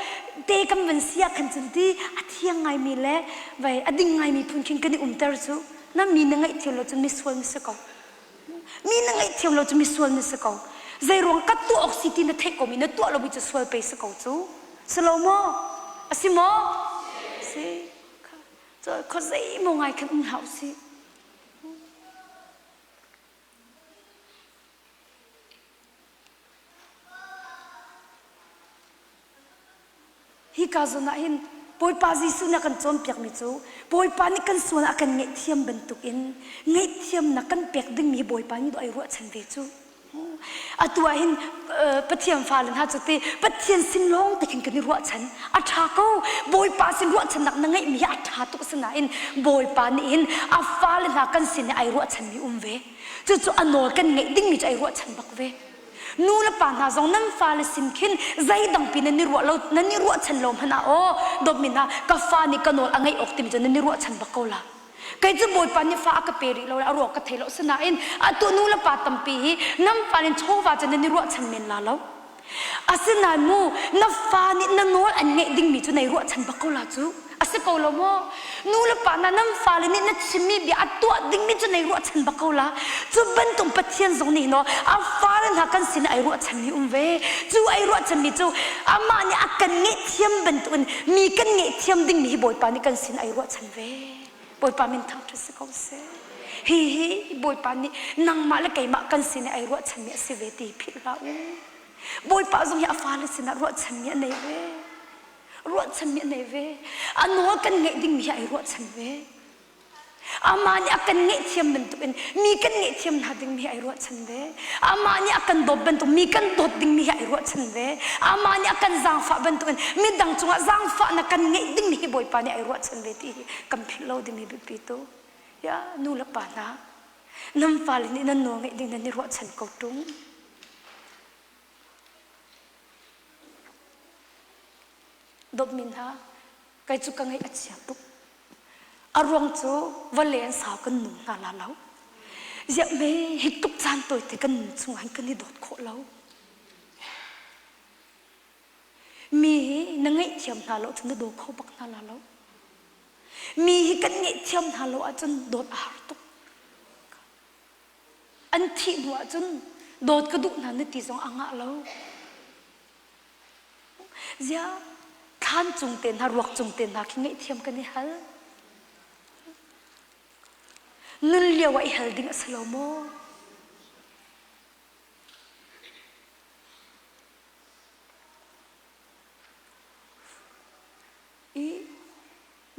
te kam van sia khan chunti athiang ngai mi le vai ading ngai mi phun khin kani umtar chu na mi na ngai thilo chu mi sual mi se ko mi na ngai thilo chu mi sual mi se ko zai rong kat tu oxygen na thek ko mi na tu lo mi chu sual pe se ko chu slomo asimo si ko zai mo ngai khan hau si hi ka zona in boy pa jisu na kan chom pek mi chu boy pa ni kan suan akan ngai thiam bentuk in ngai thiam na kan pek ding mi boy pa ni do ai ro chan ve chu อะตัวหินปะเทียมฟ้าเลนหาจุดที่ปะเทียนสินลงแต่กินกันนี่รัวฉันอัฐาก็บอยปาสินรัวฉันนักนั่งไงมีอัฐาตุกสนาอินบอยปานี่อินอัฟฟ้าเลนหากันสินไอรัวฉันมีเวจู่ๆอันโนกันไงดิ้งมีใจรัวฉันบักเวนู่นปานหาจงนั่งฟ้าเลสินขินใจดังปีนันนี่รัวเรานันนี่รัวฉันลมหนาโอ้ดอกมินะกับฟ้านี่กันโนอังไงออกติมจนนันนี่รัวฉันบักโกละใครจะบอยปานนี่ฟ้ากระเปรีเราเอารอกกระเทลสนาอินอะตัวนู่นละปาตัมปีน้ำฟ้านี่โชว์ว่าจะนันนี่รัวฉันเมนลาแล้วอาศัยนายมูน้ำฟ้านี่นันโนอันไงดิ้งมีจนในรัวฉันบักโกละจูอาศัยเขาละโมนู่นละปานน้ำฟ้านี่นัดชิมีบีอัตัวดิ้งมีจนในรัวฉันบักโกละจูบันตุงปะเทียนตรงนี้เนาะอาฟ้าเลนหากันสินไอรัวฉันมีเวจูไอรัวฉันมีจูอามานี่อากันเงเทียมบันตุนมีกันเงเทียมดิ้งมีบอยปานนี่กันสินไอรัวฉันเวบอยปานมินทังทุสกเอาเสฮีบอยปานนี่นางมาและไก่มากันสินไอรัวฉันมีสิเวตีพิลาอูบอยปานจงยาฟ้าเลสินรัวฉันมีในเวรัวฉันมีในเวอันโนกันเงดิ้งมีไอรัวฉันเวอามานี่อากันเงเทียมบันตุนมีกันเงเทียมหาดิ้งมีไอรัวฉันเวอามานี่อากันดบบันตุมีกันดดดิ้งมีไอรัวฉันเวอามานี่อากันจางฟ้าบันตุนมีดังจงจางฟ้านักกันเงดิ้งมีบอยปานนี่ไอรัวฉันเวทีกัมพิโลดิ้งมีบิปิโตยานูละปานะน้ำฟ้าเลยนี่นั่นโนเงดิ้งนั่นนี่รัวฉันกอดุงดบมินฮะไกจุกังไงอัจฉริยะตุกอารมณ์จูวันเลี้ยงสาวกันหนุ่มนาลาเล้าอย่าไม่ฮิตุกจานตัวแต่กันสงหันกันนี่โดดโคเล้ามีนังไงเทียมนาเล้าจนโดดเข้าบักนาลาเล้ามีกันไงเทียมนาเล้าจนโดดอาตุกอันที่หนูจนโดดกระดุกนั่นนี่ตีสองอ่างเล้าอย่าท่านจงเต็นหารวกจงเต็นหาคิงไงเทียมกันนี่ฮัลนุนเลี้ยวไอ้ฮัลดิ้งสโลโม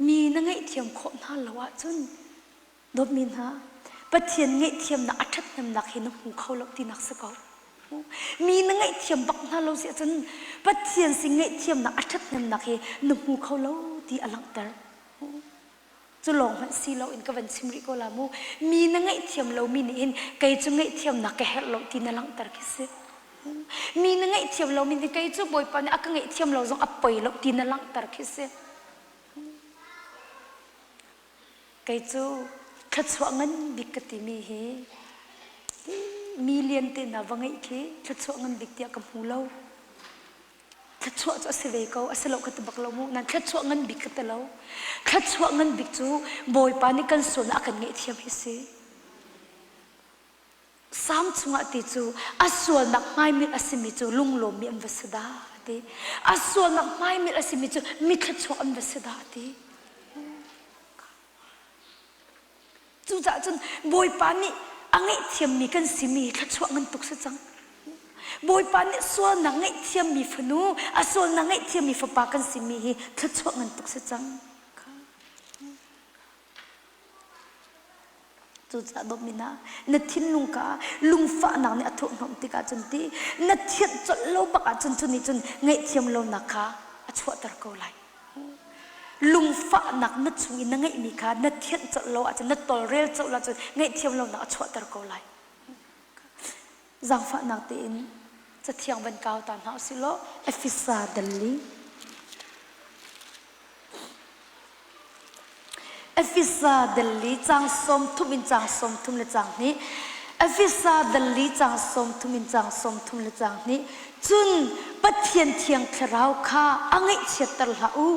มีนังไงเทียมโคตรฮัลละวะจนดบมินฮะปะเทียนไงเทียมนักอัดทัดน้ำหนักเห็นหูเขาลบตีนักสกอมีนังไงเทียมบักฮัลเราเสียจนปะเทียนสิงไงเทียมนักอัดทัดน้ำหนักเห็นหูเขาลบตีอลังเตอร์จะลองมันซีเราอินกับวันซิมริโกลามูมีนังไงเทียมเรามีนี่อินไกจุงไงเทียมนักแกเฮเราตีนลังตร์กิเสมีนังไงเทียมเรามีนี่ไกจุบอยปานอักไงเทียมเราจงอัปไปเราตีนลังตร์กิเสไกจูขัดสวงันบิกติมีเฮมีเลียนเตนะวังไงเคขัดสวงันบิกเตียกับหูเราขัดสวจะเสวยเขาเสลาขัดบักเรามูนั่นขัดสวงันบิกขัดเราขัดสวงันบิกจูบอยปานิกันส่วนอากันเงเทียมเฮเซสามชงติจูอาส่วนนักไม้มิอาศิมิจูลุงลมมีอันวัสดาติอาส่วนนักไม้มิอาศิมิจูมีขัดสวอันวัสดาติจูจ่าจนบอยปานิอังไงเทียมมีกันสิมีขัดสวงันตุกเสจังบอยปานนี่ส่วนนังไงเทียมมีฝนูอาส่วนนังไงเทียมมีฝปากันสิมีทัดช่วงเงินตุกเสจังจุดจะดมินะนัดทิ้งลุงกาลุงฟ้านังเนี่ยทุกน้องติกาจนตีนัดเทียนจนโลบักจนนี่จนไงเทียมโลนักค่ะชั่วตระกูลไหลลุงฟ้านักนัดช่วยนังไงมีค่ะนัดเทียนจนโลจนนัดตอลเรลจนละจนไงเทียมโลนักชั่วตระกูลไหลจังฟ้านักตีนจะเที่ยงวันเก่าตอนหาสิโลเอฟิซาเดลีเอฟิซาเดลีจังสมทุมินจังสมทุมเลจังนี้เอฟิซาเดลีจังสมทุมินจังสมทุมเลจังนี้จุนปัจเทียนเทียงคราวข้าอังไงเชตลาอู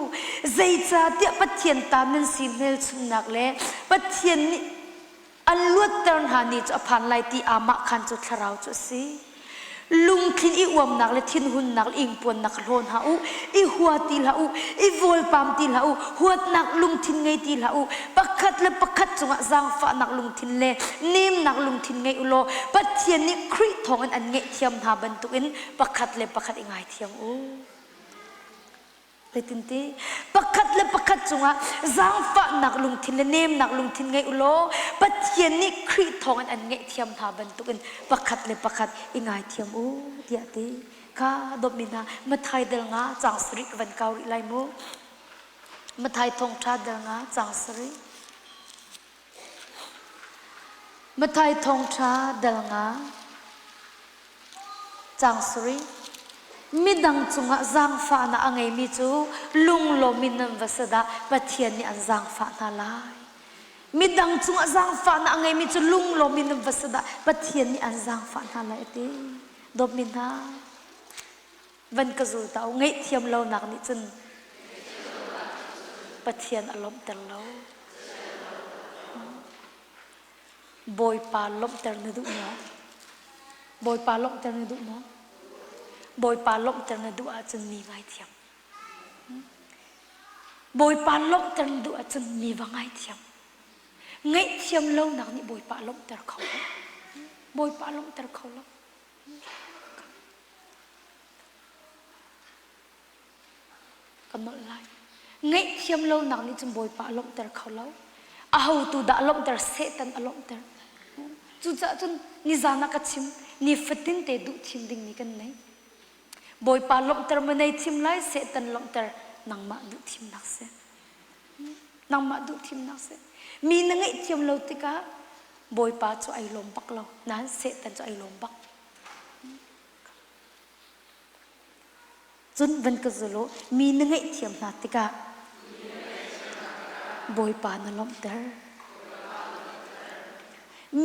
ใจจ่าเดียปัจเทียนตามันสิเมลชุนนักเล่ปัจเทียนนี้อันลวดเติร์นหานี่จะผ่านไลตีอามาคันจุดคราวจุดสิลุงทิ้งอีอวมนักและทิ้งหุ่นนักอิงปวนนักโลนหาอูอีหัวตีลาอูอีวอลปามตีลาอูหัวนักลุงทิ้งไงตีลาอูปักขัดและปักขัดจงจางฟ้านักลุงทิ้งเล่นิ่มนักลุงทิ้งไงอุโลปัจเจียนนี่คริทองอันเงเทียมหาบรรทุกินปักขัดและปักขัดอีไงเทียมอู เลยตินตีประคัดและประคัดจุงะจางฟ้านักลุงทินเนมนักลุงทินไงอุโลปัจเจียนนี่ครีทองอันไงเทียมทาบันตุกันประคัดและประคัดอีไงเทียมโอ้เดียตีข้าดมินามาไทยเดลงาจางสริวันเกาอีไลมูมาไทยทงชาเดลงาจางสริมาไทยทงชาเดลงาจางสริมิดังจุงะจางฟ้านะอังไงมิจูลุงโลมินัมวัสดาปะเทียนนี่อันจางฟ้านาลายมิดังจุงะจางฟ้านะอังไงมิจูลุงโลมินัมวัสดาปะเทียนนี่อันจางฟ้านาลายตีดมินาวันกระจูตาไงเทียมเราหนักนี่จนปะเทียนอารมณ์แต่เราบอยปาลมแต่นดุเนาะบอยปาลมแต่นดุเนาะบอยปาลมแต่นดุอาจจะมีไงเทียมบอยปาลมแต่นดุอาจจะมีว่าไงเทียมไงเทียมเราหนักนี่บอยปาลมแต่เขาบอยปาลมแต่เขาแล้วกำหนดไล่ไงเทียมเราหนักนี่จนบอยปาลมแต่เขาแล้วอาหูตูด่าลมแต่เสตันอารมณ์แต่จุดจนนิจานักชิมนิฟตินเตดุชิมดิ่งนี่กันไหนบอยปาลมแต่มันในชิมไล่เสตันลมแต่นังมาดุชิมนักเสนังมาดุชิมนักเสมีนังไงเทียมเราติกาบอยปาจะไอลมบักเรานั้นเสตันจะไอลมบักจนวันก็จะรู้มีนังไงเทียมนาติกาบอยปานลมเตอร์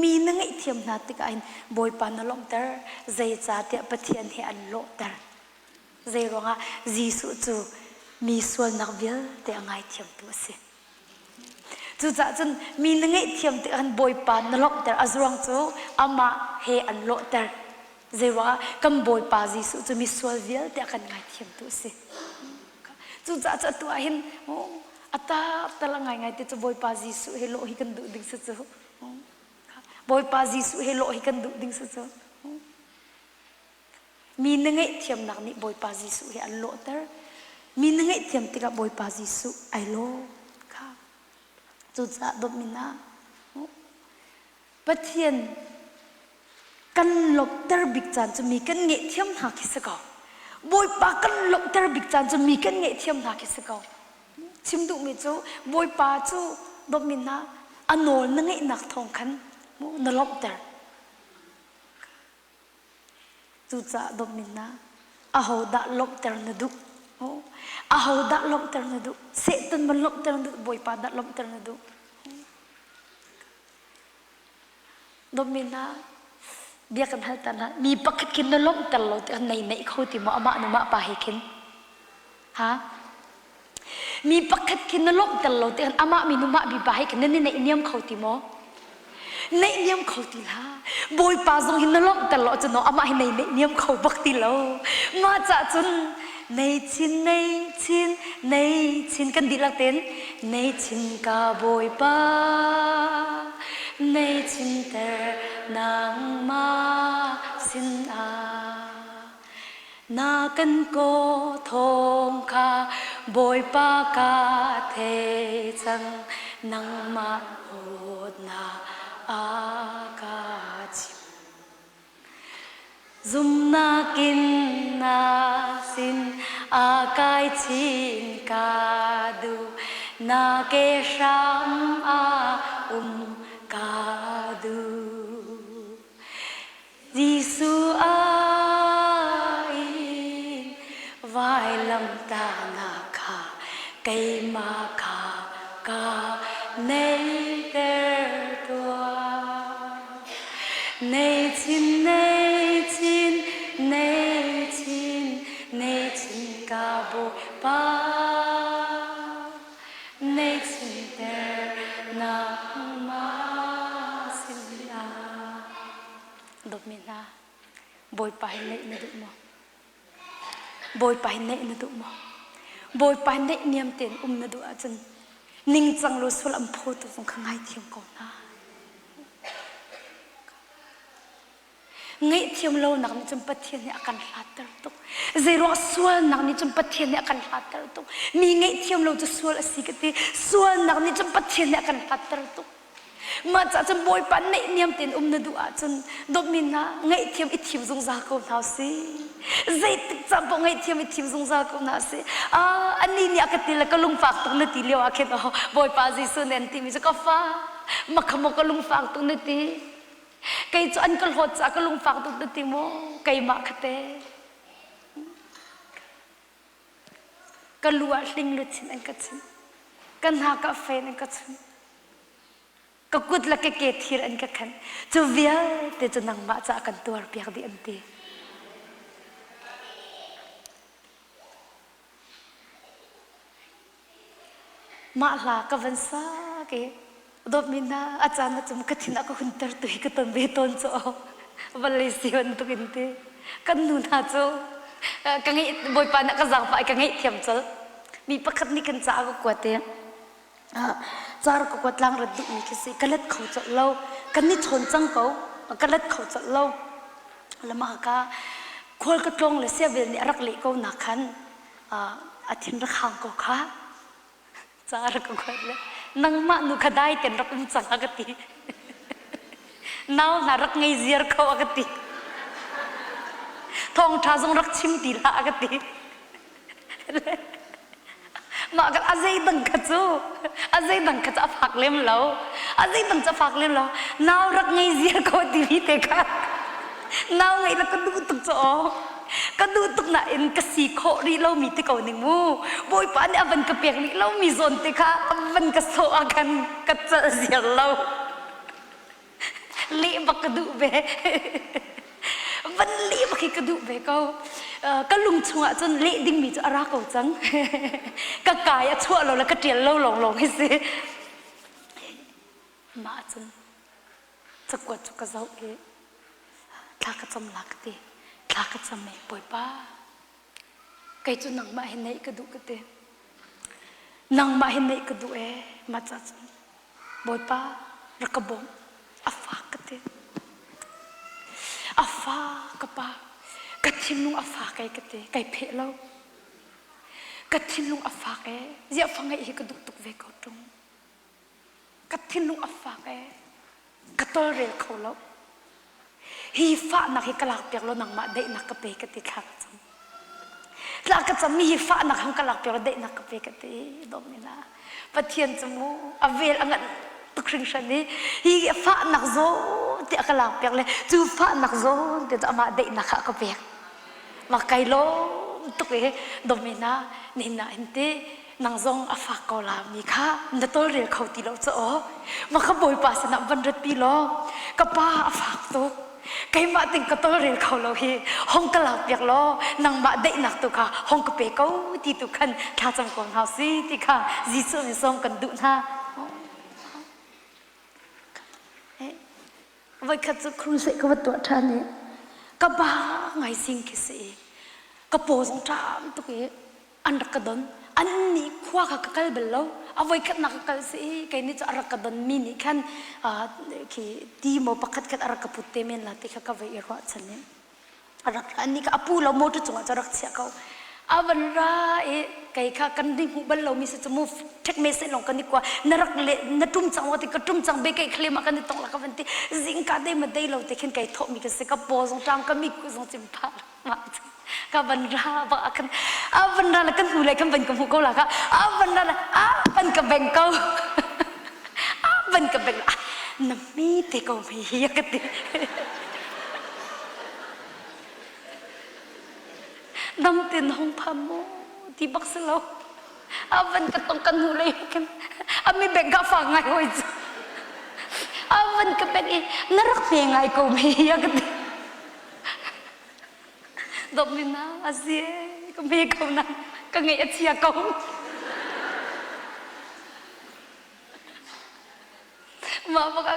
มีนังไอเทียมนาติกาอินบอยปานลมเตอร์ใจจ่าเตะปะเทียนให้อันโลเตอร์ใจร้องอ่ะจีสุจูมีส่วนนักเบี้ยเตะไงเทียมตัวเสียจูจ่าจนมีนังไอเทียมเตะอันบอยปานลมเตอร์อัจรองจูอามาให้อันโลเตอร์ใจร้องกัมบอยปาจีสุจูมีส่วนเบี้ยเตะกันไงเทียมตัวเสียจูจ่าจะตัวเห็นโอ้ตละไงที่จะบอยปาจีสุเฮโลฮิกันดุดิ่งสุดบอยปาจีสุเฮโลฮิกันดุดิ่งสุดมีนังไงเทียมนักนี่บอยปาจีสุเฮอันโลเตอร์มีนังไงเทียมติกับบอยปาจีสุไอโลค่ะจุดจะดมินาปะเทียนกันหลบเตอร์บิกจันจะมีกันเงเทียมนักคิสกอบอยปากันหลบเตอร์บิกจันจะมีกันเงเทียมนักคิสกอชิมดูมิจูบอยปาจูดมินาอันโนนังไงนักทองขันนลบเตอร์จูจ่าดมินาอาหูดะลบเตอร์นดุอาหูดะลบเตอร์นดุเสตันมันลบเตอร์นดุบอยปาดะลบเตอร์นดุดมินาเบียกันฮัลตันมีปักขินนลบเตอร์เราในเขาติมอามะนุมะปาเฮคินฮะมีปักขัดกินนรกตลอดแต่อามามีนุมาบิบายกันนั่นในเนียมเขาติโมในเนียมเขาติลาบอยปาจงหินนรกตลอดจนอามาในเนียมเขาบักติโลมาจากจนในชินกันดีลักเต้นในชินกาบอยปาในชินเตอร์นางมาสินอานากันโกทองคาบอยปากาเทจังนังมาโหดนาอากาจิซุมนากินนาสินอากายชินกาดูนาเกชัมอากาดูยิสุอาไว้ลำตานาคาไกมาคากาในเตอตัวในชินกาบุปาในชินเตอนามาสิลาดมินาบอยไปในดุมบอยไปในนดุมบอยไปในเนียมเต็นนดุอาจารย์นิ่งจังรู้สุลอัมพูตุฟงข้างในเทียมก่อนนะ ngay thiam lâu nặng ni chum pathian ni akan latar tuk zero sual nặng ni chum pathian ni akan latar tuk mi ngay thiam lâu chu sual asikati sual nặng ni chum pathian ni akan latar tuk mà cha chum boy pan nei niam tin na du a chun dop min na ngay thiam I thiam zung za ko thau si zai tik cha bo ngay thiam I thiam zung za ko na si ani ni akati la kalung fak tuk na ti leo akhet boy pa jisu nen ti mi ka fa makhamo kalung fak tuk na ti cây cho anh có hột trả có lung phẳng tụt tìm mô cây mạ khát tê cái lúa linh lụt xin anh cất xin cái hà cà phê anh cất xin cái cút là cái kẹt thiệt anh cất khăn cho vía để cho nàng mạ trả cần tuar biếc đi anh tê mạ là cái vấn sa cái dop mina acan chum kathina ko hunter tu hi katon beton cho valesian tu kinte kan nu na cho ka ngai boy pa na ka jang pa ka ngai thiam chal mi pakhat ni kan cha ko kwate char ko kwatlang ra du mi kisi kalat khau cho lo kan ni chon chang ko kalat khau cho lo lama ka khol ka tong le se vel ni rak le ko na khan athin ra khang ko kha char ko kwat le nang ma nu khadai ten rak um chang agati naw na rak ngai ziar ko agati thong tha jong rak chim ti la agati ma ka azai dang ka chu azai dang ka cha phak lem lo azai dang cha phak lem lo naw rak ngai ziar ko ti vi te ka naw ngai la ka du tuk cho ka du tuk na in ka si kho ri lo mi te ko ning mu boy pa ni avan ka pek ni lo mi zon te kha avan ka so akan ka cha ziar lo le bak ka du be van le bak ka du be ko ka lung chunga chon le ding mi chu ara ko chang ka kai a chua lo la ka tial lo long long hi se ma chun chakwat chu ka zau e thla ka chom lak te thla ka cham me boy pa kai chu nang ma hen nei ka du ka te nang ma hen nei ka du e ma cha chun boy pa rakabom afa ka te afa ka pa ka thim lung afa kai ka te kai phe lo ka thim lung afa ke zia fa ngai hi ka du tuk ve ko tung ka thim lung afa ke ka tol re kho lo hi fa na hi kalak pek lo nang ma dei na ka pe ka ti thak cham la ka cham mi hi fa na hang kalak pek dei na ka pe ka ti dom ni na pathian chamu avel angan tukring shani hi fa nak zo ti kalak pek le chu fa nak zo ti ma dei na ka pe ma kai lo tuk e dom ni na ni na inte nang zong afa ko la mi kha na tol re khau ti lo cho ma kha boy pa sa na ban rat pi lo ka pa afa to cái mà tình cái tôi liền khâu lâu hi không có làm việc lo năng mà đậy nặc tụ cả không có bể câu thì tụ khăn thà trong quần hào si thì cả gì sự gì xong cần đụng ha vậy khách cho CRUSADE có vật tuổi cha này các ba ngày sinh cái gì các bố giống chạm tụ cái ăn đặc cái đón anh ní khoa cả cái bể lâu vậy khách nặc cái gì cái ní cho ăn cái đón mini khăn khi đi một bậc khách ăn cái putte men là thì cái vậy rồi chân này ăn anh ní cái apu lâu một chút cho rắc xia câu avan ra cái khác cần đi hụt bận lâu mi sẽ cho mua check message lòng cần đi qua nợ rắc lệ nợ trung chẳng thì cái trung chẳng bé cái claim mà cần đi tông là cái vấn đề dính cả đây mà đây lâu thì khi cái thọ mi cái sẽ cái bò giống trang cái mi cũng giống chim phá mà cái vấn ra vợ cần vấn ra là cần hụt lại cần vấn cầm hụt câu là cái vấn ra là vấn cầm bèn câu vấn cầm bèn là nằm mi thì câu mi hiếc cái gì nằm tiền không phàm mô thì bác sĩ lâu vấn cái tông cần hụt lại cần mi bèn gặp phải ngày hồi vấn cái bèn ấy nó rất phiền ngày câu mi hiếc cái gì dom ni na asie ko me ko na ka ngai achia ko ma ba ka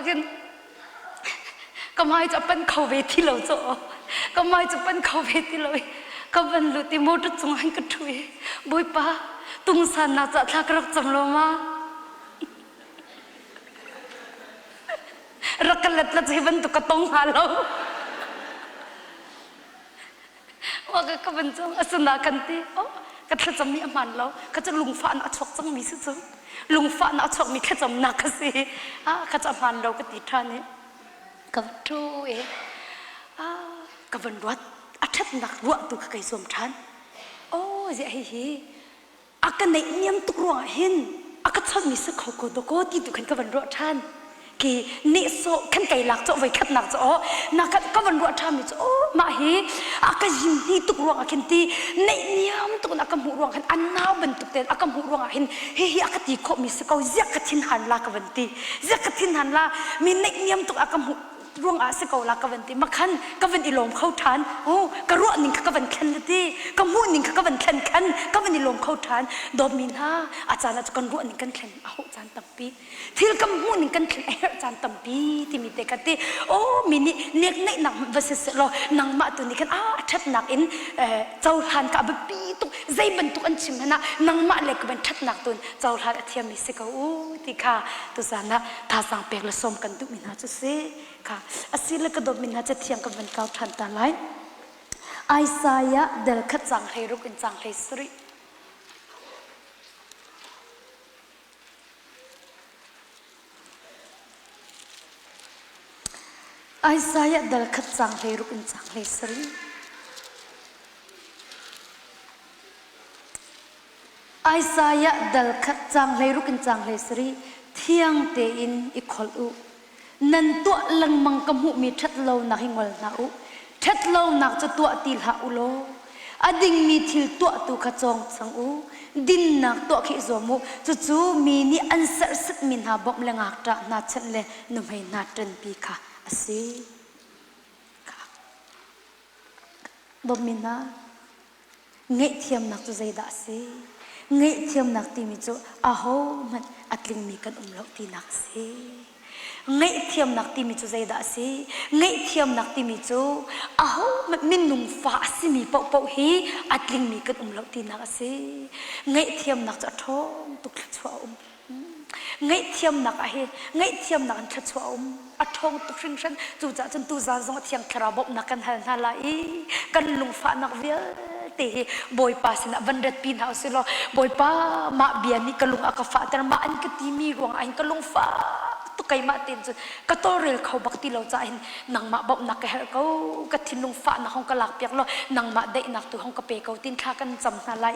ka mai cha pan khau ve thi lo cho ka mai cha pan khau ve thi lo ka ban lu ti mo tu chung han ka thui boy pa tung san na cha thak rak cham lo ma rakalat la jeban tu ka tong ha lo ว่าก็เป็นจังอสนากันตีอ๋อก็ถ้าจะมีอมันแล้วก็จะลุงฟ้าหน้าชกจังมีสิจังลุงฟ้าหน้าชกมีแค่จำนักสิก็จะมันเราก็ติดท่านี้กับทูกับวันวัดอาทิตย์นักวัดตุกไก่สวมทันโอ้ยไอ้ฮีอากันในเนียมตุกรัวหินอาก็ชอบมีสักเขาโกโตโกที่ตุกันกับวันรัวทันกี่นิโซขันไก่หลักจะไว้ขัดหนักจะนักก็วันรัวทันมีจะมาฮีอาก็ยินดีตุกรัวขันตีในเนียมตุกนักกับหูรัวขันอันน่าบรรทุกเต็นอาก็หูรัวหินฮีอาก็ตีขบมีสักเขาเสียกัดทินหันลากับวันตีเสียกัดทินหันลามีในเนียมตุกอาก็หูร่วงอาศัยเขาลักกันวันที่มาขันก็วันอีลมเข้าทานโอ้กระรวนิ่งก็วันขันที่ก็มูนิ่งก็วันขันก็วันอีลมเข้าทานดอมินฮาอาจารย์จะกันรวนิ่งกันขันเอาอาจารย์ตั้มปีที่ก็มูนิ่งกันขันอาจารย์ตั้มปีที่มีเด็กกันที่โอ้มินี่เน็กในหนังวัสดุเราหนังมาตัวนี้กันชัดหนักอินเจ้าทานกับปีตุกใจบรรทุกอันชิมนะหนังมาเล็กเป็นชัดหนักตัวเจ้าทานเทียมมีสิกาโอ้ที่ข้าตัวสานะท่าสังเปกละสมกันตุมินาจะเสค่ะอาศิลกดมินหาจะเทียงกับวันเก่าทันตาไลไอซายะเดลขัดจังให้รุกินจังให้สริไอซายะเดลขัดจังให้รุกินจังให้สริไอซายะเดลขัดจังให้รุกินจังให้สริเทียงเตอินอีคอลอุนันตัวลังมังกมุมีทัดโลนักหิงวลนาอุทัดโลนักจะตัวติลหาอุโลอดิ่งมีทิลตัวตุขจงสังอุดินนักตัวขิจมุจู่ๆมีนี่อันเสร์สิมินหาบอกเลงักตานาชันเลนุ่มให้นาจันปีค่ะอาศิค่ะดมินาเงยเทียมนักจุใจดาสิเงยเทียมนักที่มีจู่อาโหมันอัดลิงมีกันเล่าที่นักสิเงยเทียมนักที่มีจูใจด่าสิเงยเทียมนักที่มีจูมันมินนุ่งฟ้าสิมีเป่าฮีอัดลิงมีกันเล่าที่นักสิเงยเทียมนักจะท้องตุกชัวเงยเทียมนักเงยเทียมนักชัชัวอัดท้องตุกชิงชันจู่จะจนตูจานสงเทียงคราบนักกันหันหลายกันลุงฟ้านักเวียตีบอยป้าสินะวันเด็ดปีนเอาสิโลบอยป้ามาเบียนี่กันลุงอากาฟ้าแต่มาอันก็ตีมีรวงอันกันลุงฟ้าตุกไก่มาตินจุดก็ตัวเรือเขาบักตีเราจะเห็นนางมาบอกนักแก่เขาก็ทิ้งลงฟ้านักห้องกระลักเปียกเรานางมาได้นักตัวห้องกระเปเขาตินข้ากันจำนาไล